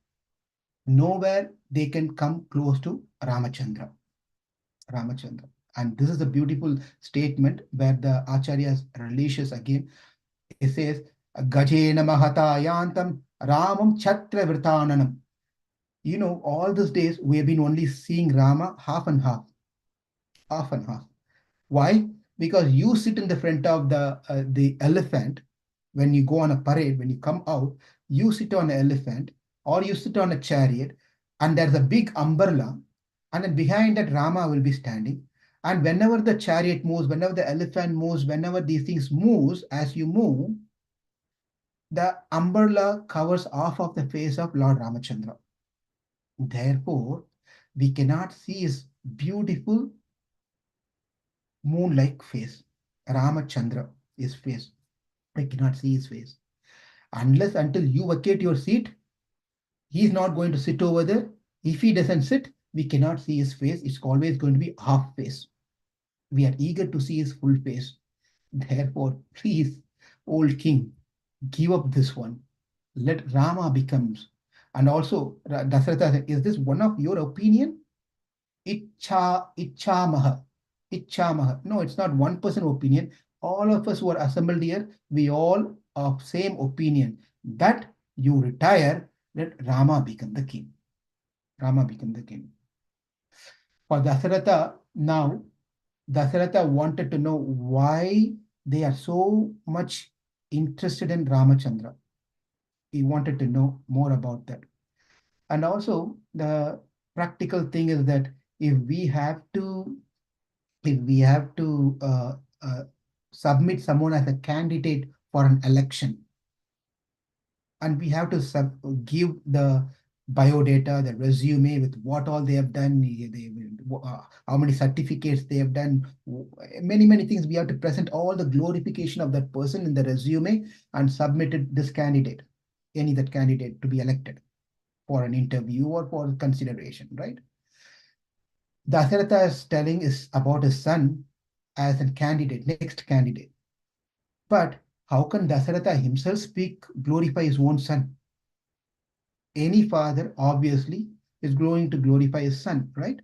nowhere they can come close to Ramachandra. Ramachandra. And this is a beautiful statement where the Acharyas relishes again. It says, Gajena Mahata Yantam Ramam Chatra Vritananam. You know, all these days we have been only seeing Rama half and half. Half and half. Why? Because you sit in the front of the elephant when you go on a parade, when you come out, you sit on an elephant or you sit on a chariot, and there's a big umbrella, and then behind that Rama will be standing. And whenever the chariot moves, whenever the elephant moves, whenever these things moves, as you move, the umbrella covers half of the face of Lord Ramachandra. Therefore, we cannot see his beautiful moon-like face, Ramachandra, his face. I cannot see his face. Unless until you vacate your seat, he is not going to sit over there. If he doesn't sit, we cannot see his face. It's always going to be half face. We are eager to see his full face. Therefore, please, old king, give up this one. Let Rama becomes. And also, Dasharatha, is this one of your opinion? Ichamaha. Ichamaha. No, it's not one person opinion. All of us who are assembled here, we all of same opinion that you retire, let Rama become the king. Rama become the king. For Dasharatha, now Dasharatha wanted to know why they are so much interested in Ramachandra. He wanted to know more about that. And also the practical thing is that if we have to submit someone as a candidate for an election, and we have to give the biodata, the resume with what all they have done, how many certificates they have done, many things. We have to present all the glorification of that person in the resume and submit it this candidate, any that candidate to be elected for an interview or for consideration, right? Dasharatha is telling is about his son as a candidate, next candidate. But how can Dasharatha himself glorify his own son? Any father obviously is going to glorify his son, right?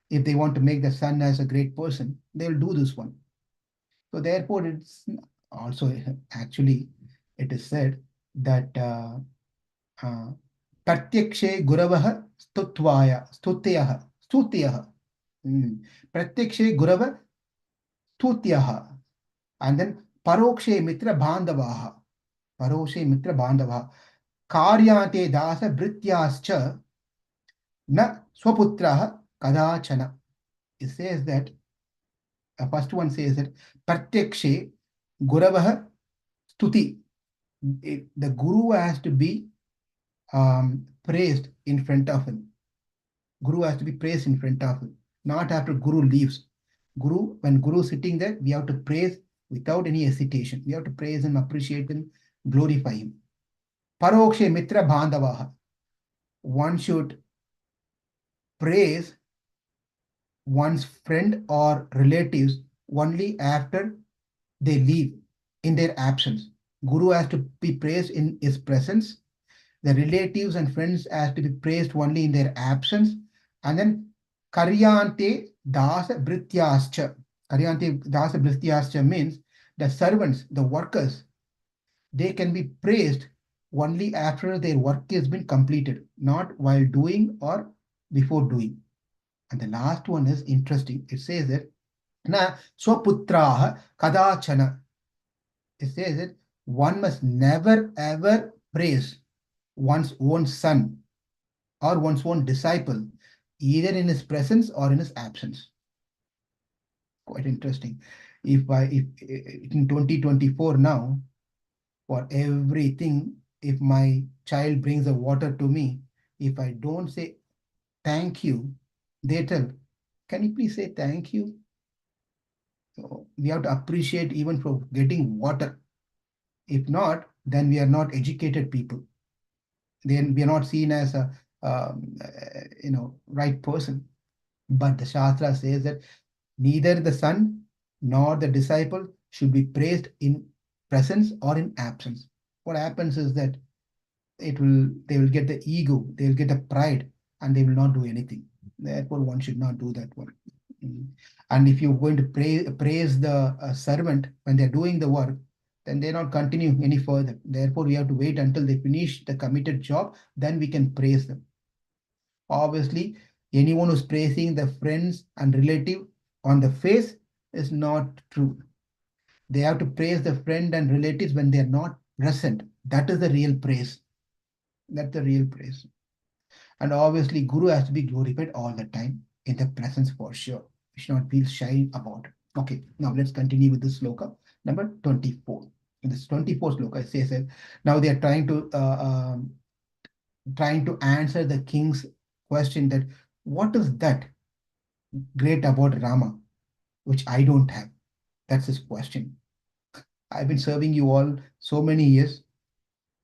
If they want to make the son as a great person, they'll do this one. So therefore, it's also actually it is said that Pratyakshe Guravah Stutyaha. Pratyakshe Gurava Stutyaha. And then Parokshe Mitra Bandavaha. Parokshe Mitra Bandavaha. Karyante Dasa Brityascha Na Swaputraha Kadachana. It says that, first one says that Pratyakshe Guravah Stuti. The Guru has to be praised in front of him. Guru has to be praised in front of him, not after Guru leaves. When Guru is sitting there, we have to praise without any hesitation. We have to praise him, appreciate him, glorify him. Parokshe mitra bandavaha. One should praise one's friend or relatives only after they leave, in their absence. Guru has to be praised in his presence. The relatives and friends has to be praised only in their absence. And then Karyante Dasa Brityascha. Karyante Dasa Brityascha means the servants, the workers, they can be praised only after their work has been completed, not while doing or before doing. And the last one is interesting. It says that Na Swaputraha Kadachana. It says that one must never ever praise one's own son or one's own disciple, either in his presence or in his absence. Quite interesting. If in 2024 now, for everything, if my child brings a water to me, if I don't say thank you, they tell, can you please say thank you? So we have to appreciate even for getting water. If not, then we are not educated people. Then we are not seen as a right person. But the Shastra says that neither the son nor the disciple should be praised in presence or in absence. What happens is that they will get the ego, they will get the pride, and they will not do anything. Therefore, one should not do that one. And if you're going to praise the servant when they're doing the work, then they not continue any further. Therefore, we have to wait until they finish the committed job, then we can praise them. Obviously, anyone who's praising the friends and relative on the face is not true. They have to praise the friend and relatives when they are not present. That is the real praise. That's the real praise. And obviously, Guru has to be glorified all the time in the presence for sure. We should not feel shy about it. Okay, now let's continue with this sloka, number 24. In this 24th sloka, it says that now they are trying to answer the king's question that what is that great about Rama, which I don't have? That's his question. I've been serving you all so many years.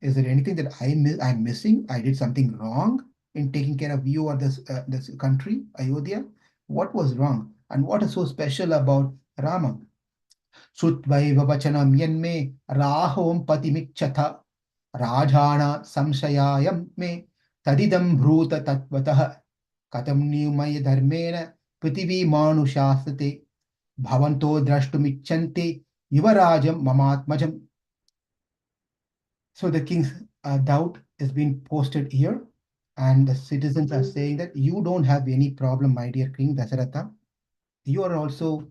Is there anything that I'm missing? I did something wrong in taking care of you or this country, Ayodhya? What was wrong? And what is so special about Rama? Sutvaiva vachanam yanme rahom patimikchatha rajhana samshayayam me tadidam bhruta tatvatah katam niyumaya dharmena prithvi manushasate bhavanto drashtumichante yuvarajam mamatmajam. So the king's doubt is being posted here, and the citizens are saying that you don't have any problem, my dear King Dasaratha. You are also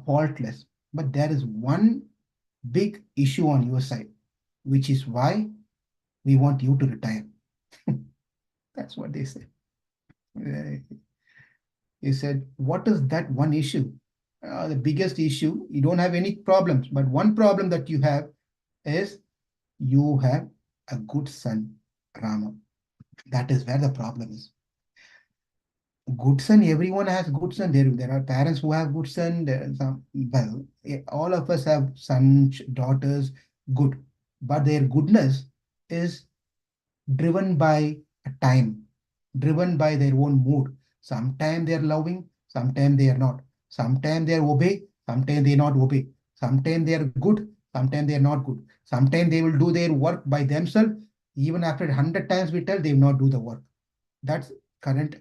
faultless, but there is one big issue on your side, which is why we want you to retire. That's what they say. He said, what is that one issue? The biggest issue, you don't have any problems, but one problem that you have is you have a good son, Rama. That is where the problem is. Good son, everyone has good son. There are parents who have good son. There are some, well, all of us have sons, daughters, good. But their goodness is driven by a time, driven by their own mood. Sometimes they are loving, sometimes they are not. Sometimes they are obey, sometimes they not obey. Sometimes they are good, sometimes they are not good. Sometimes they will do their work by themselves. Even after 100 times we tell, they will not do the work. That's current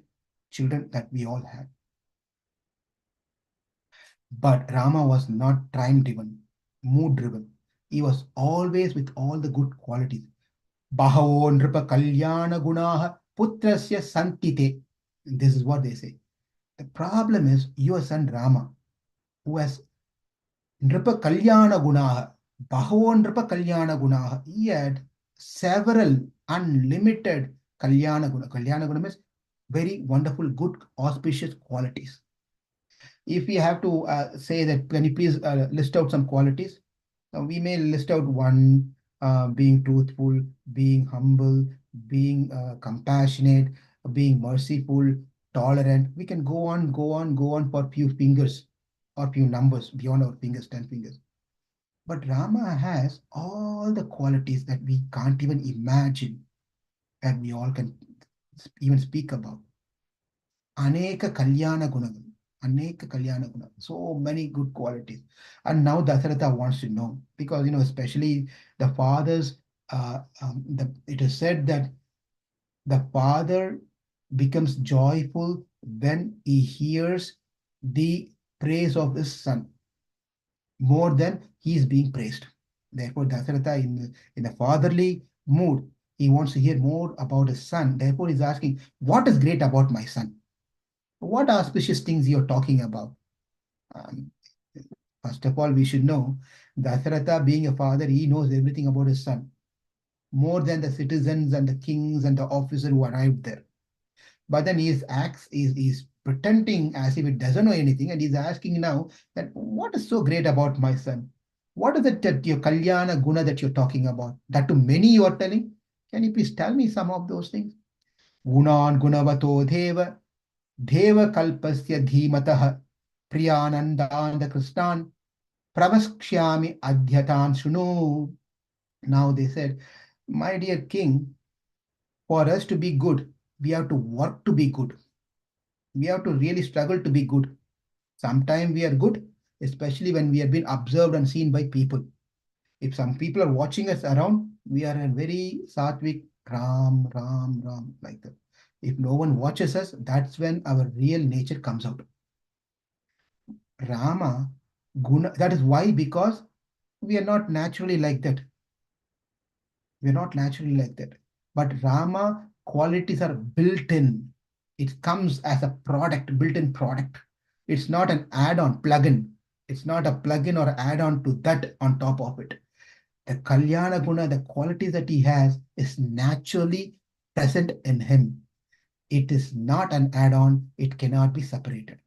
children that we all have. But Rama was not time driven, mood driven. He was always with all the good qualities. Bahavo nripa kalyana gunaha putrasya santite. This is what they say. The problem is your son Rama, who has nripa kalyana gunaha, bahavo nripa kalyana gunaha. He had several unlimited kalyana guna. Kalyana guna means very wonderful, good, auspicious qualities. If we have to say that, can you please list out some qualities? We may list out one, being truthful, being humble, being compassionate, being merciful, tolerant. We can go on for few fingers or few numbers beyond our fingers, 10 fingers. But Rama has all the qualities that we can't even imagine, that we all can even speak about. Aneka Kalyana Gunagal. Aneka Kalyana Gunagal. So many good qualities. And now Dasharatha wants to know, because especially the fathers, it is said that the father becomes joyful when he hears the praise of his son more than he is being praised. Therefore, Dasharatha, in the fatherly mood, he wants to hear more about his son. Therefore, he's asking, what is great about my son? What auspicious things you're talking about? Um, First of all, we should know Dasharatha, being a father, he knows everything about his son, more than the citizens and the kings and the officer who arrived there. But then he acts is pretending as if it doesn't know anything, and he's asking now that what is so great about my son? What is it that your Kalyana Guna that you're talking about? That to many you are telling? Can you please tell me some of those things? Gunan Gunavato Deva Deva Kalpasya Dhimatah Priyanandanda Kristan Pravaskshami Adhyatan Shunu. Now they said, my dear king, for us to be good, we have to work to be good. We have to really struggle to be good. Sometimes we are good, especially when we are being observed and seen by people. If some people are watching us around, we are a very sattvic, Ram, Ram, Ram, like that. If no one watches us, that's when our real nature comes out. Rama, Guna, that is why, because we are not naturally like that. We're not naturally like that. But Rama qualities are built in. It comes as a product, built-in product. It's not an add-on, plug-in. It's not a plug-in or add-on to that on top of it. The Kalyana Guna, the qualities that he has, is naturally present in him. It is not an add-on. It cannot be separated.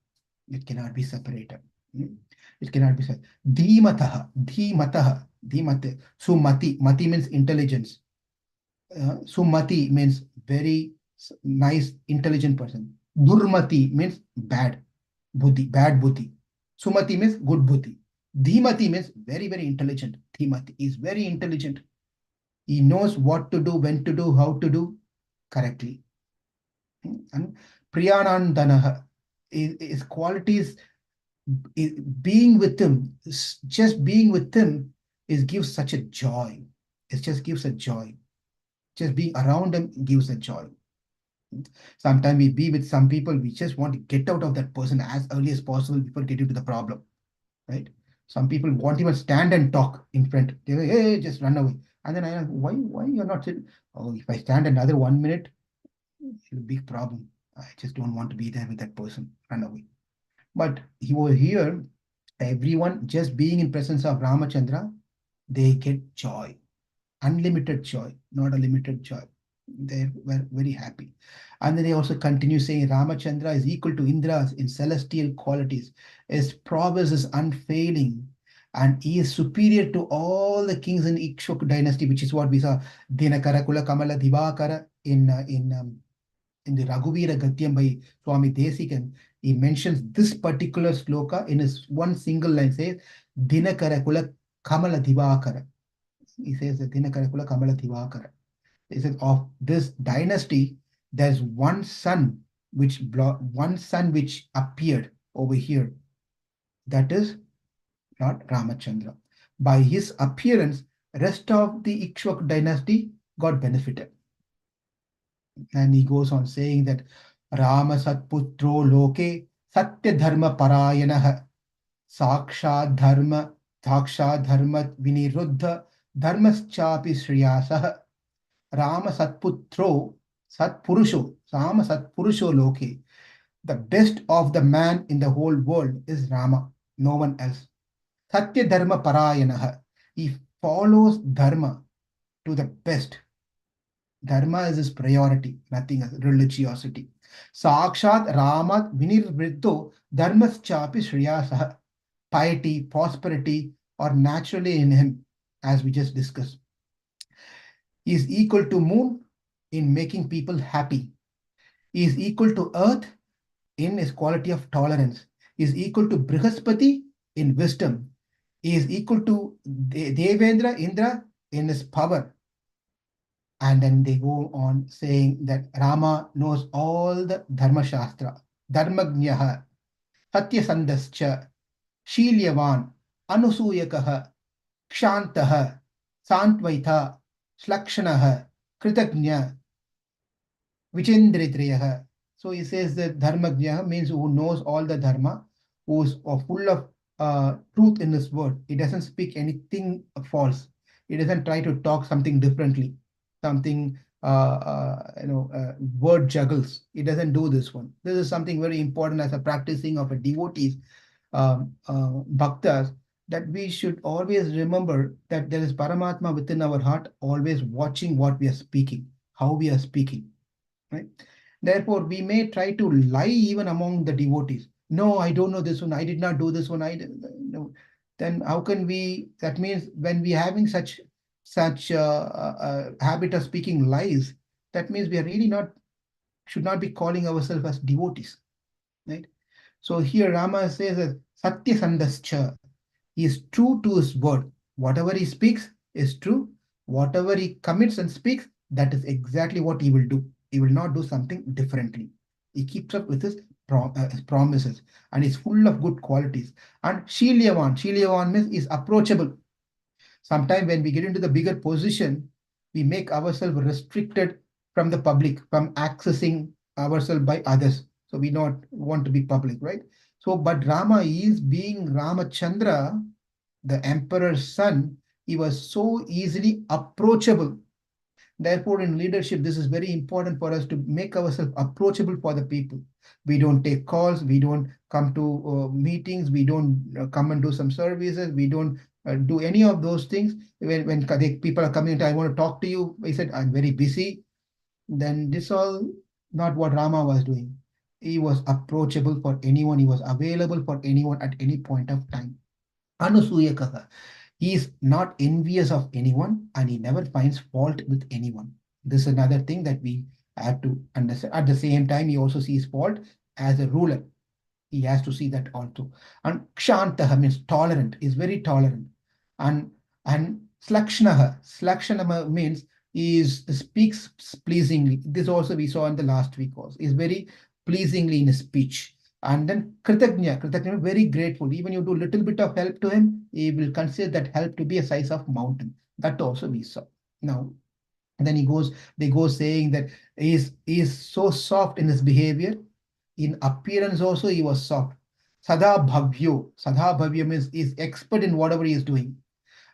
It cannot be separated. It cannot be separated. Dhimataha, dhimataha, dhimate. Sumati, mati means intelligence. Sumati means very nice, intelligent person. Durmati means bad buddhi, bad buddhi. Sumati means good buddhi. Dhimati means very, very intelligent. Dhimati is very intelligent. He knows what to do, when to do, how to do correctly. And Priyanandanaha, his qualities, being with him, just being with him, gives such a joy. It just gives a joy. Just being around him gives a joy. Sometimes we be with some people, we just want to get out of that person as early as possible before getting to the problem, right? Some people won't even stand and talk in front. They say, hey, just run away. And then I ask, why you're not sitting? Oh, if I stand another 1 minute, it's a big problem. I just don't want to be there with that person. Run away. But over here, everyone just being in presence of Ramachandra, they get joy, unlimited joy, not a limited joy. They were very happy. And then they also continue saying Ramachandra is equal to Indra in celestial qualities. His prowess is unfailing. And he is superior to all the kings in Ikshok dynasty, which is what we saw Dinakara Kula Kamala Divakara in the Raghuvira Gatyam by Swami Desikan. He mentions this particular sloka in his one single line, says Dinakara Kula Kamala Divakara. He says that Dinakara Kula Kamala Divakara. He says of this dynasty, there's one son which appeared over here. That is not Ramachandra. By his appearance, rest of the Ikshwak dynasty got benefited. And he goes on saying that Rama Satputro Loke Satya Dharma Parayanaha Saksha Dharma Viniruddha Dharmaschapi Shriyasah Rama Satputro Satpurusho Rama Satpurusho Loke. The best of the man in the whole world is Rama, no one else. Satya Dharma Parayanaha. He follows Dharma to the best. Dharma is his priority, nothing else, religiosity. Sakshat Rama Vinirvritto Dharmaschapi Shriyasah. Piety, prosperity are naturally in him, as we just discussed. He is equal to moon in making people happy. He is equal to earth in his quality of tolerance. He is equal to Brihaspati in wisdom. He is equal to Devendra, Indra in his power. And then they go on saying that Rama knows all the Dharma Shastra, Dharmagnaha, Satyasandascha, Shilyavan, Anusuyakaha, Kshantaha, Santvaita, Slakshanaha, Kritagnya, Vichendritriyaha. So he says that Dharmagnya means who knows all the Dharma, who is full of truth in his word. He doesn't speak anything false. He doesn't try to talk something differently, something word juggles. He doesn't do this one. This is something very important as a practicing of a devotees, bhaktas, that we should always remember that there is Paramatma within our heart, always watching what we are speaking, how we are speaking. Right? Therefore, we may try to lie even among the devotees. No, I don't know this one. I did not do this one. No. Then how can we? That means when we are having such habit of speaking lies, that means we are really not should not be calling ourselves as devotees, right? So here Rama says that Satya Sandascha, he is true to his word. Whatever he speaks is true. Whatever he commits and speaks, that is exactly what he will do. He will not do something differently. He keeps up with his promises and is full of good qualities. And Shilyavan means is approachable. Sometimes when we get into the bigger position, we make ourselves restricted from the public, from accessing ourselves by others. So we don't want to be public, right? So, but Rama is being Ramachandra, the emperor's son, he was so easily approachable. Therefore, in leadership, this is very important for us to make ourselves approachable for the people. We don't take calls, we don't come to meetings, we don't come and do some services, we don't do any of those things. When people are coming, I want to talk to you, I said, I'm very busy. Then this all not what Rama was doing. He was approachable for anyone, he was available for anyone at any point of time. Anusuyakaha. He is not envious of anyone and he never finds fault with anyone. This is another thing that we have to understand. At the same time, he also sees fault as a ruler. He has to see that also. And Kshantaha means tolerant, is very tolerant. And Slakshanaha means is speaks pleasingly. This also we saw in the last week also. Is very pleasingly in his speech. And then Kritagnya, very grateful. Even you do little bit of help to him, he will consider that help to be a size of mountain. That also we saw. Now, then they go saying that he is so soft in his behavior. In appearance also, he was soft. Sada Bhavyo means is expert in whatever he is doing.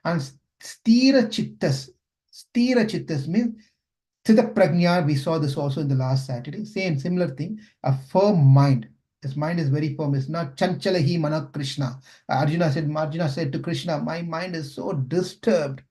And Stira Chittas means Sthita Prajna, we saw this also in the last Saturday. Same, similar thing. A firm mind. His mind is very firm. It's not Chanchalahi Mana Krishna. Arjuna said to Krishna, my mind is so disturbed.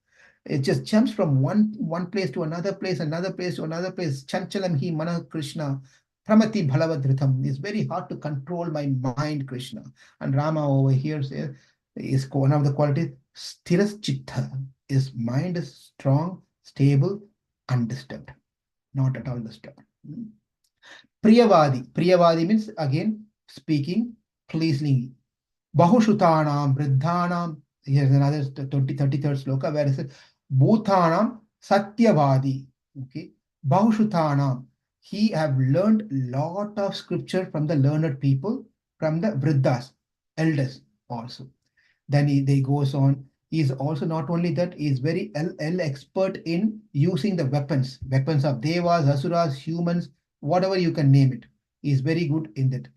It just jumps from one place to another place, another place to another place. Chanchalam hi mana Krishna. Pramati Bhalavadritam. It's very hard to control my mind, Krishna. And Rama over here says, is one of the qualities, Stiras Chitta. His mind is strong, stable, undisturbed. Not at all disturbed. Priyavadi means again speaking pleasingly. Bahushutanam, Vriddhanam. Here's another 33rd sloka where it says Bhutanam Satyavadi. Okay. Bahushutanam. He have learned lot of scripture from the learned people, from the Vriddhas, elders also. Then they goes on. He is also not only that, he is very expert in using the weapons of devas, asuras, humans, whatever you can name it. He is very good in that.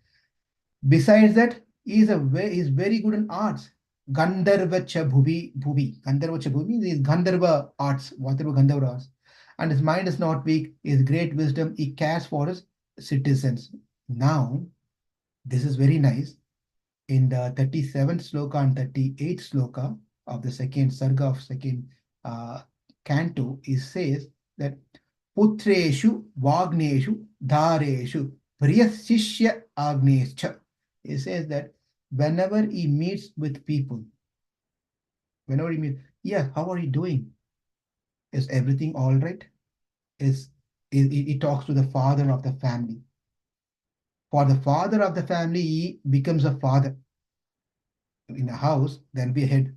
Besides that, he is very good in arts. Gandharva cha bhuvi. Gandharva cha bhuvi is Gandharva arts, whatever Gandharva arts. And his mind is not weak, he has great wisdom, he cares for his citizens. Now, this is very nice. In the 37th sloka and 38th sloka of the second sarga of second canto, it says that Putreshu Vagneshu Dhareshu Priyasishya Agnescha. It says that whenever he meets with people, yeah, how are you doing? Is everything all right? He talks to the father of the family. For the father of the family, he becomes a father. In a house, there'll be a head.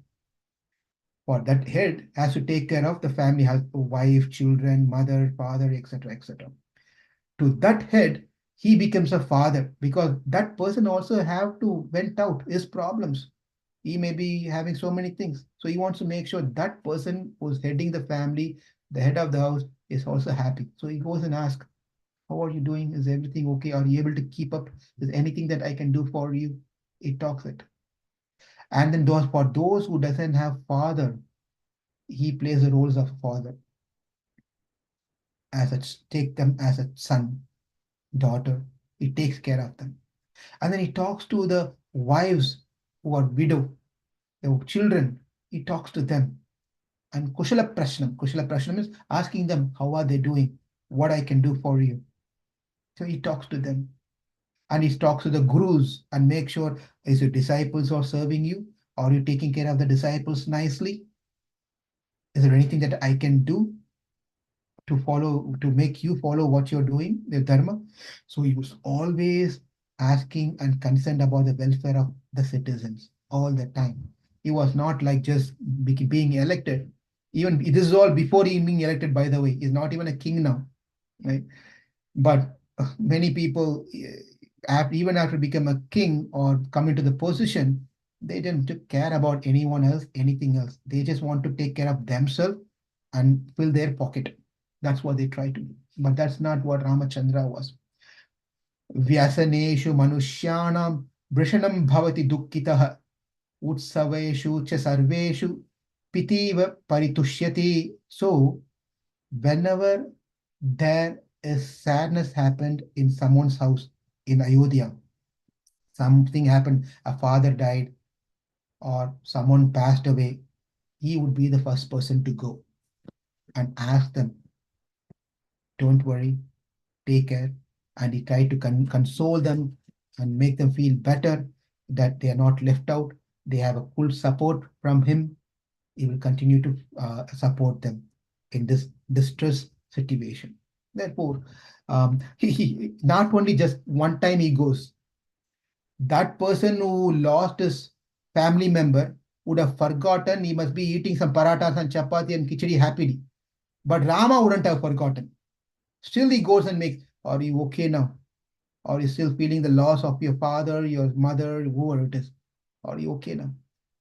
For that head has to take care of the family, has wife, children, mother, father, etc., etc. To that head, he becomes a father because that person also have to vent out his problems. He may be having so many things, so he wants to make sure that person who's heading the family, the head of the house, is also happy. So he goes and asks, how are you doing? Is everything okay? Are you able to keep up? Is anything that I can do for you? He talks it. And then for those who doesn't have father, he plays the roles of father, as a take them as a son, daughter. He takes care of them. And then he talks to the wives who are widow, the children. He talks to them. And Kushala Prashnam. Kushala Prashnam is asking them, how are they doing? What I can do for you. So he talks to them. And he talks to the gurus and make sure, is your disciples are serving you? Are you taking care of the disciples nicely? Is there anything that I can do to follow, to make you follow what you're doing, the dharma? So he was always asking and concerned about the welfare of the citizens all the time. He was not like just being elected. Even this is all before he being elected, by the way. He's not even a king now, right? But many people, even after become a king or come into the position, they didn't care about anyone else, anything else. They just want to take care of themselves and fill their pocket. That's what they try to do. But that's not what Ramachandra was. Vyasaneshu manushyanam brishanam bhavati dukkitah utsaveshu cha sarveshu pitiva paritushyati. So whenever there is sadness happened in someone's house in Ayodhya, something happened, a father died or someone passed away, he would be the first person to go and ask them, don't worry, take care. And he tried to console them and make them feel better that they are not left out. They have a full support from him. He will continue to support them in this distress situation. Therefore, he not only just one time he goes, that person who lost his family member would have forgotten he must be eating some paratas and chapati and khichdi happily. But Rama wouldn't have forgotten. Still he goes and makes, are you okay now? Are you still feeling the loss of your father, your mother, whoever it is? Are you okay now?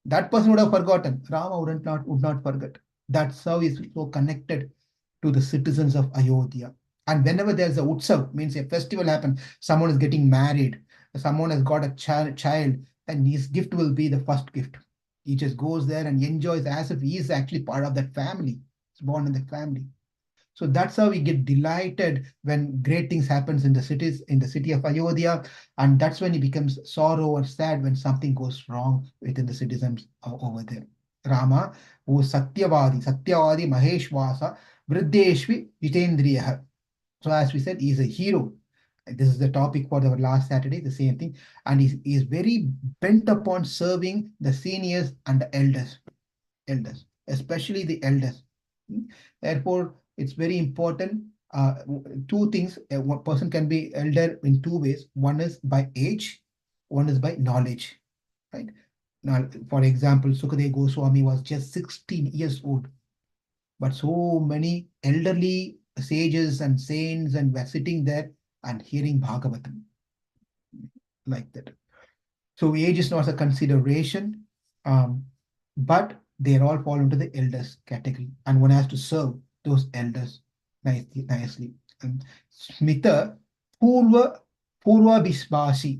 That person would have forgotten. Rama would not forget. That's how he's so connected to the citizens of Ayodhya. And whenever there's a utsav, means a festival happens, someone is getting married, someone has got a child, then his gift will be the first gift. He just goes there and enjoys as if he is actually part of that family. He's born in the family. So that's how we get delighted when great things happens in the cities, in the city of Ayodhya, and that's when he becomes sorrow or sad when something goes wrong within the citizens over there. Rama, who is Satyavadi Maheshwasa, Vriddeshvi Jitendriya. So as we said, he's a hero. This is the topic for our last Saturday, the same thing. And he is very bent upon serving the seniors and the elders, especially the elders. Therefore, it's very important. Two things. One person can be elder in two ways. One is by age, one is by knowledge. Right now, for example, Sukadeva Goswami was just 16 years old, but so many elderly sages and saints and were sitting there and hearing Bhagavatam like that. So age is not a consideration, but they all fall into the elders category, and one has to serve those elders nicely. Smita Purva Smita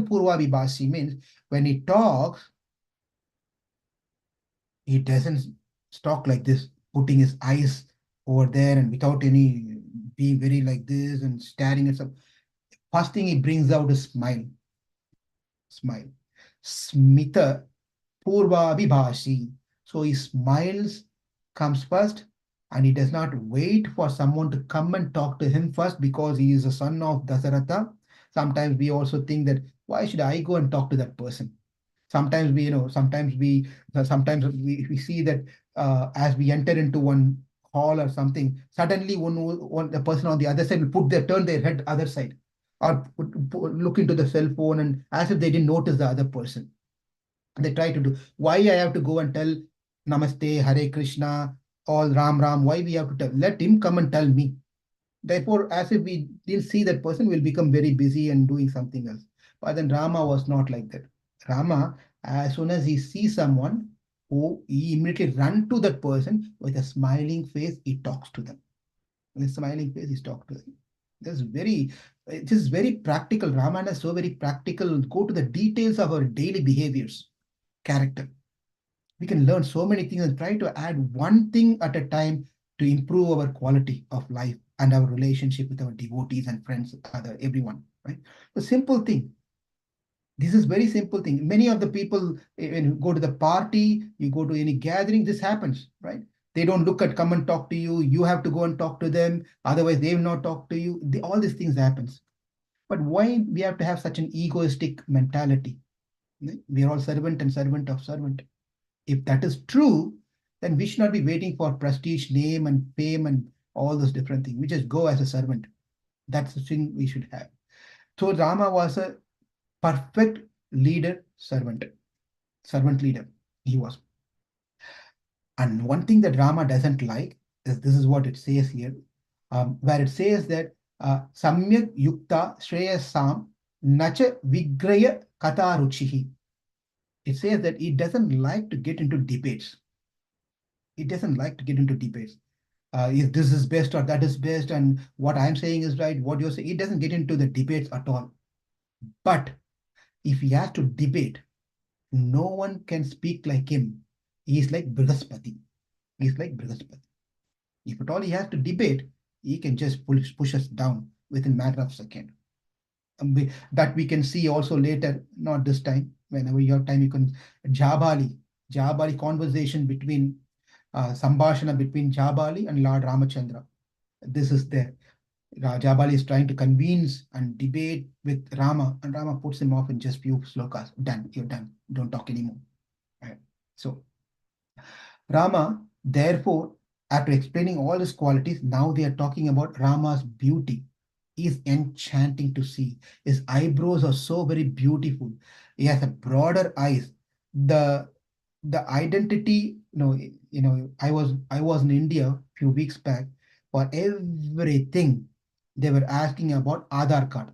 Purva Vibhashi means when he talks, he doesn't talk like this, putting his eyes over there and without any being very like this and staring at some. First thing he brings out is smile. Smita Purva Vibhashi. So he smiles, comes first, and he does not wait for someone to come and talk to him first because he is a son of Dasaratha. Sometimes we also think that why should I go and talk to that person? Sometimes we see that as we enter into one hall or something, suddenly the person on the other side will turn their head other side or look into the cell phone and as if they didn't notice the other person. They try to do. Why I have to go and tell Namaste, Hare Krishna, all Ram Ram? Why we have to tell? Let him come and tell me. Therefore, as if we didn't see that person, will become very busy and doing something else. But then Rama was not like that. Rama, as soon as he sees someone, who he immediately run to that person with a smiling face, he talks to them. With a smiling face, he talks to them. It is very practical. Ramayana is so very practical. Go to the details of our daily behaviors, character. We can learn so many things and try to add one thing at a time to improve our quality of life and our relationship with our devotees and friends, other everyone, right? The simple thing. This is very simple thing. Many of the people, when you go to the party, you go to any gathering, this happens, right? They don't look at, come and talk to you. You have to go and talk to them. Otherwise, they will not talk to you. All these things happens. But why we have to have such an egoistic mentality? We are all servant and servant of servant. If that is true, then we should not be waiting for prestige, name, and fame, and all those different things. We just go as a servant. That's the thing we should have. So Rama was a perfect leader, servant leader. He was. And one thing that Rama doesn't like is, this is what it says here, where it says that Samyak Yukta Shreyasam Nacha Vigraya Kata Ruchihi. It says that he doesn't like to get into debates. He doesn't like to get into debates. If this is best or that is best, and what I'm saying is right, what you're saying, he doesn't get into the debates at all. But if he has to debate, no one can speak like him. He is like Brihaspati. He is like Brihaspati. If at all he has to debate, he can just push us down within a matter of seconds. That we can see also later, not this time. Whenever you have time, you can Jabali conversation between Sambhashana between Jabali and Lord Ramachandra. This is there. Jabali is trying to convince and debate with Rama, and Rama puts him off in just few slokas. Done, you're done. Don't talk anymore. Right. So Rama, therefore, after explaining all his qualities, now they are talking about Rama's beauty. He is enchanting to see. His eyebrows are so very beautiful. He has a broader eyes. The identity, I was in India a few weeks back. For everything, they were asking about Aadhaar card.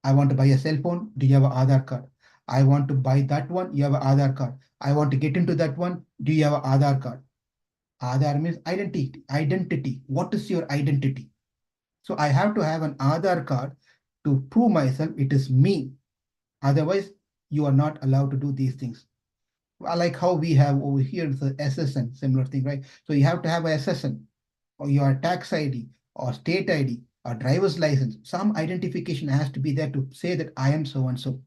I want to buy a cell phone. Do you have an Aadhaar card? I want to buy that one. You have an Aadhaar card. I want to get into that one. Do you have an Aadhaar card? Aadhaar means identity. Identity. What is your identity? So I have to have an Aadhaar card to prove myself it is me. Otherwise, you are not allowed to do these things. Like how we have over here the SSN, similar thing, right? So you have to have a SSN, or your tax ID, or state ID, or driver's license. Some identification has to be there to say that I am so and so.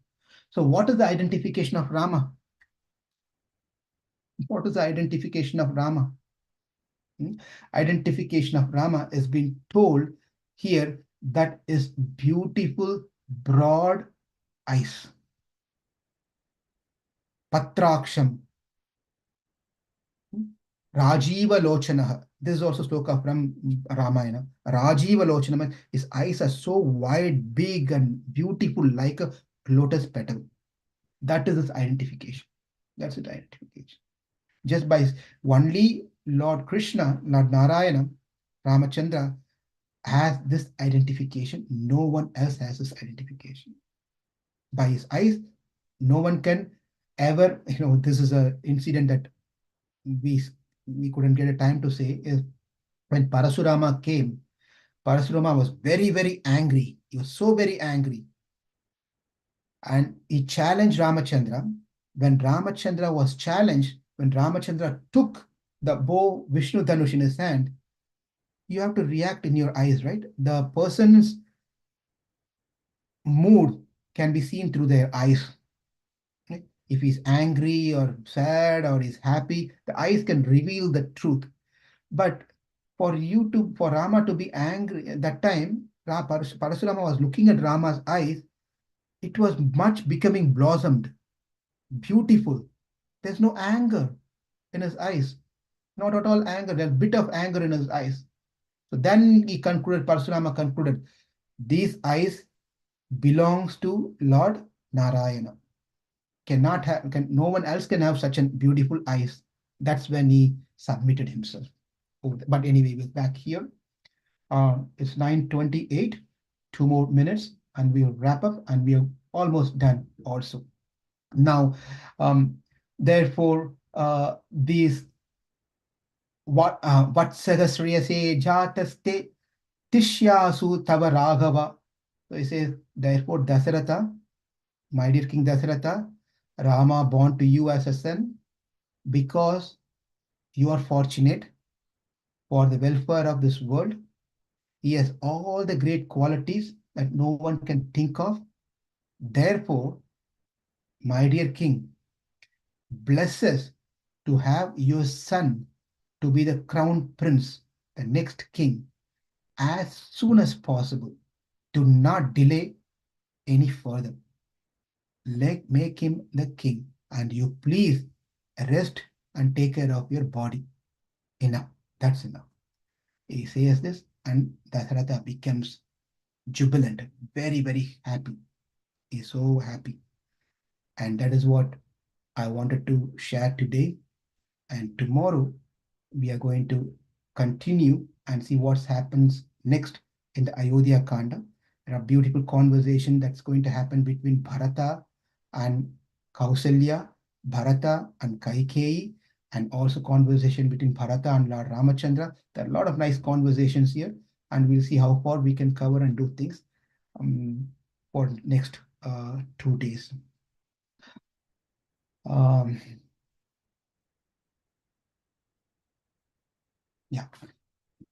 So what is the identification of Rama? What is the identification of Rama? Identification of Rama is being told here, that is beautiful, broad eyes. Patraksham. Rajiva Lochana. This is also sloka from Ramayana. Rajiva Lochana. His eyes are so wide, big, and beautiful, like a lotus petal. That is his identification. That's his identification. Just by only Lord Krishna, Lord Narayana, Ramachandra has this identification. No one else has this identification. By his eyes, no one can ever, this is an incident that we couldn't get a time to say, is when Parasurama came. Parasurama was very, very angry. He was so very angry. And he challenged Ramachandra. When Ramachandra was challenged, when Ramachandra took the bow Vishnu Dhanush in his hand, you have to react in your eyes, right? The person's mood can be seen through their eyes. Right? If he's angry or sad or he's happy, the eyes can reveal the truth. But for Rama to be angry at that time, Parasurama was looking at Rama's eyes. It was much becoming blossomed, beautiful. There's no anger in his eyes. Not at all anger. There's a bit of anger in his eyes. So then Parasurama concluded, these eyes belongs to Lord Narayana. no one else can have such a beautiful eyes. That's when he submitted himself. But anyway, we're back here. It's 9:28, 2 more minutes, and we'll wrap up, and we are almost done also. Now, therefore, these what Vatsarasriyase jataste Tishyasu tava Raghava. So he says, therefore, Dasaratha, my dear King Dasaratha, Rama born to you as a son, because you are fortunate for the welfare of this world. He has all the great qualities that no one can think of. Therefore, my dear King, bless us to have your son to be the crown prince, the next king, as soon as possible. Do not delay any further. Make him the king, and you please rest and take care of your body. Enough. That's enough. He says this, and Dasharatha becomes jubilant, very, very happy. He's so happy. And that is what I wanted to share today. And tomorrow we are going to continue and see what happens next in the Ayodhya Kanda. There are beautiful conversation that's going to happen between Bharata and Kausalya, Bharata and Kaikeyi, and also conversation between Bharata and Lord Ramachandra. There are a lot of nice conversations here, and we'll see how far we can cover and do things for next 2 days. Yeah,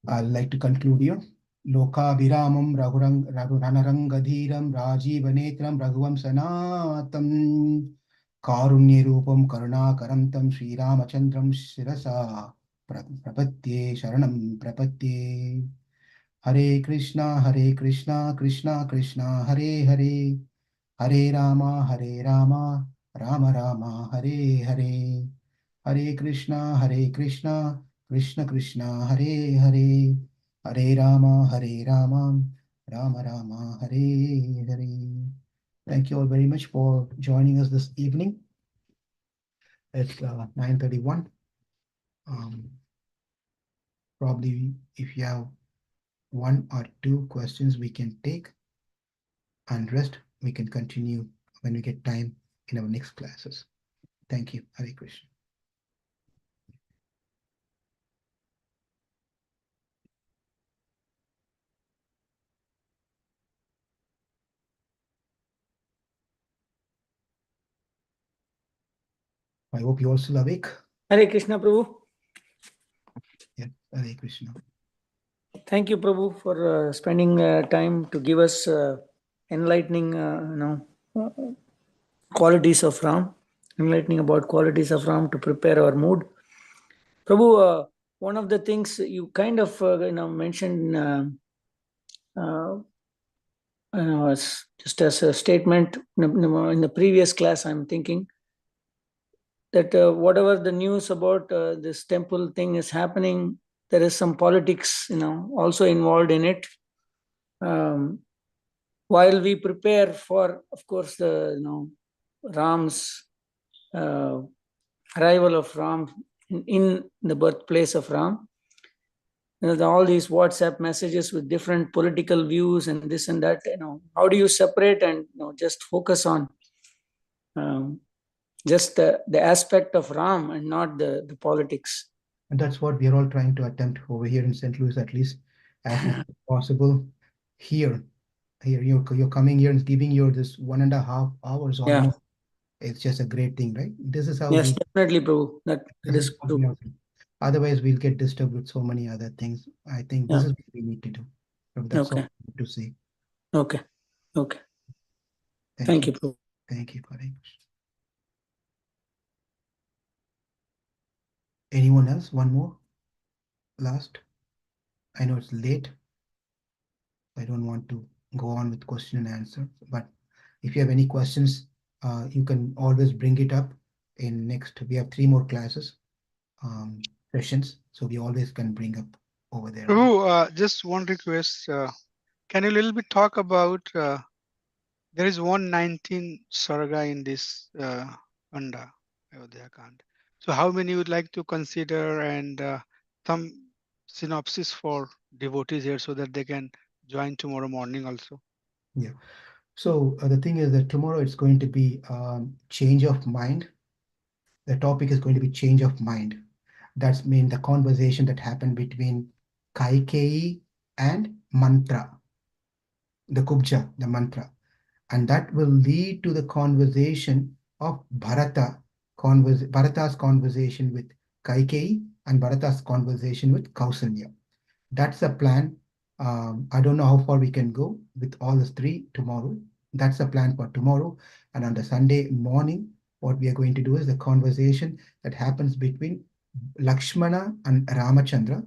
I'd like to conclude here. Lokabhiramam Raghuranarangadiram Rajivanetram Raghuvam Sanatam Karunyarupam Karunakarantam Sri Ramachandram Shirasa Prapatye Sharanam Prapatye. Hare Krishna, Krishna Krishna, Hare Hare, Hare Rama, Rama Rama, Hare Hare. Hare Krishna, Krishna Krishna, Hare Hare, Hare Rama, Rama Rama, Hare Hare. Thank you all very much for joining us this evening. It's 9:31. Probably if you have 1 or 2 questions we can take, and rest we can continue when we get time in our next classes. Thank you. Hare Krishna. I hope you all still awake. Hare Krishna, Prabhu. Yeah, Hare Krishna. Thank you, Prabhu, for spending time to give us enlightening, qualities of Ram, enlightening about qualities of Ram to prepare our mood. Prabhu, one of the things you kind of mentioned, just as a statement in the previous class, I'm thinking that whatever the news about this temple thing is happening, there is some politics, also involved in it. While we prepare for, of course, the Ram's arrival of Ram in the birthplace of Ram, all these WhatsApp messages with different political views and this and that, how do you separate and just focus on just the aspect of Ram and not the politics? And that's what we are all trying to attempt over here in St. Louis, at least as much as possible. Here you're coming here and giving your this 1.5 hours almost. Yeah. It's just a great thing, right? This is how yes, definitely, Prabhu. That is true. Otherwise, we'll get disturbed with so many other things. I think this is what we need to do. That's all I need to say. Okay. Thank you, Prabhu. Thank you, Hare Krishna. Anyone else? One more? Last? I know it's late. I don't want to go on with question and answer, but if you have any questions, you can always bring it up in next. We have 3 more classes, sessions, so we always can bring up over there. Just one request. Can you a little bit talk about there is 119 sarga in this Kanda, Ayodhya Kand. So how many would like to consider and some synopsis for devotees here so that they can join tomorrow morning also? Yeah. So the thing is that tomorrow it's going to be change of mind. The topic is going to be change of mind. That's mean the conversation that happened between Kaikeyi and Mantra, the Kubja, the mantra. And that will lead to the conversation of Bharata's conversation with Kaikeyi and Bharata's conversation with Kausalya. That's the plan. I don't know how far we can go with all the three tomorrow. That's the plan for tomorrow. And on the Sunday morning, what we are going to do is the conversation that happens between Lakshmana and Ramachandra,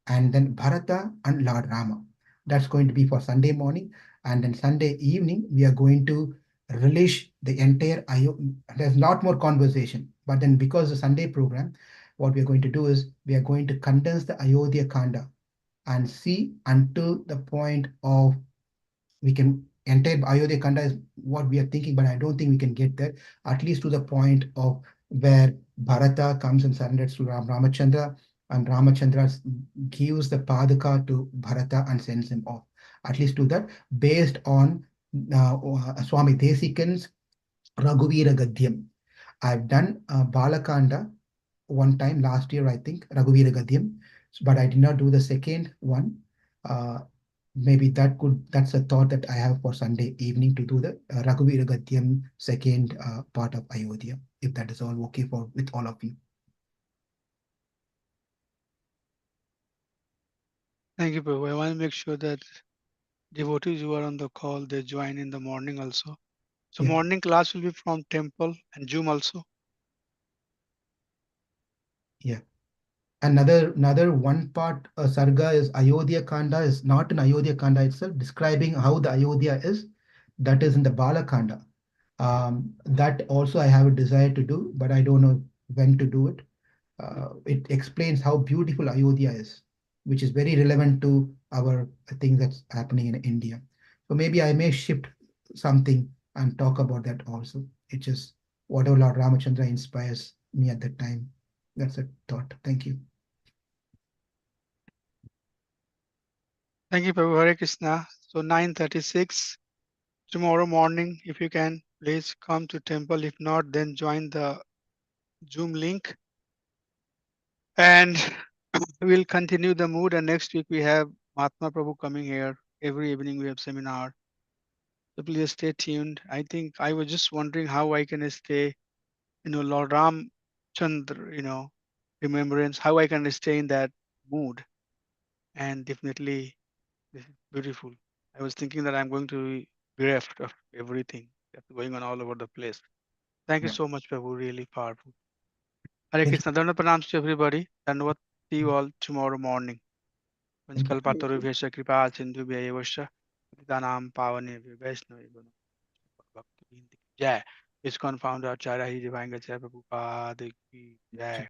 and then Bharata and Lord Rama. That's going to be for Sunday morning. And then Sunday evening, we are going to release the entire There's a lot more conversation. But then because the Sunday program, what we are going to do is we are going to condense the Ayodhya Kanda and see until the point of we can entire Ayodhya Kanda is what we are thinking, but I don't think we can get there, at least to the point of where Bharata comes and surrenders to Ramachandra, and Ramachandra gives the Padaka to Bharata and sends him off. At least to that, based on Swami Desikan's Raghuvira Gadyam. I've done Balakanda one time last year, I think, Raghuvira Gadyam, but I did not do the second one. Uh, Maybe that's a thought that I have for Sunday evening to do the Raghuvira Gadyam second part of Ayodhya, if that is all okay for with all of you. Thank you, Prabhu. I want to make sure that devotees who are on the call, they join in the morning also. So Yeah, morning class will be from temple and Zoom also. yeah. Another one part sarga is Ayodhya Kanda is not in Ayodhya Kanda itself, describing how the Ayodhya is. That is in the Bala Kanda. That also I have a desire to do, but I don't know when to do it. It explains how beautiful Ayodhya is, which is very relevant to our thing that's happening in India. So maybe I may shift something and talk about that also. It's just whatever Lord Ramachandra inspires me at that time. That's a thought. Thank you. Thank you, Prabhu. Hare Krishna. So 9:36 tomorrow morning, if you can, please come to temple. If not, then join the Zoom link. And we'll continue the mood. And next week we have Mahatma Prabhu coming here. Every evening we have seminar. So please stay tuned. I think I was just wondering how I can stay, Lord Ram Chandra, remembrance, how I can stay in that mood. And definitely this is beautiful. I was thinking that I'm going to be bereft of everything that's going on all over the place. Thank you Yeah. so much, Prabhu. Really powerful. Hare Thank you. Krishna. Dhanavad pranams to everybody. Dhanavad. See you all tomorrow morning. Thank you. पंचकल्पातरुभ्यश्च कृपा सिन्धुभ्यैवश्च पतितानां पावनेभ्यो वैष्णवेभ्यो नमः भक्तवृंद की जय। ISKCON founder आचार्य ही दिवांग जय प्रभुपाद की जय।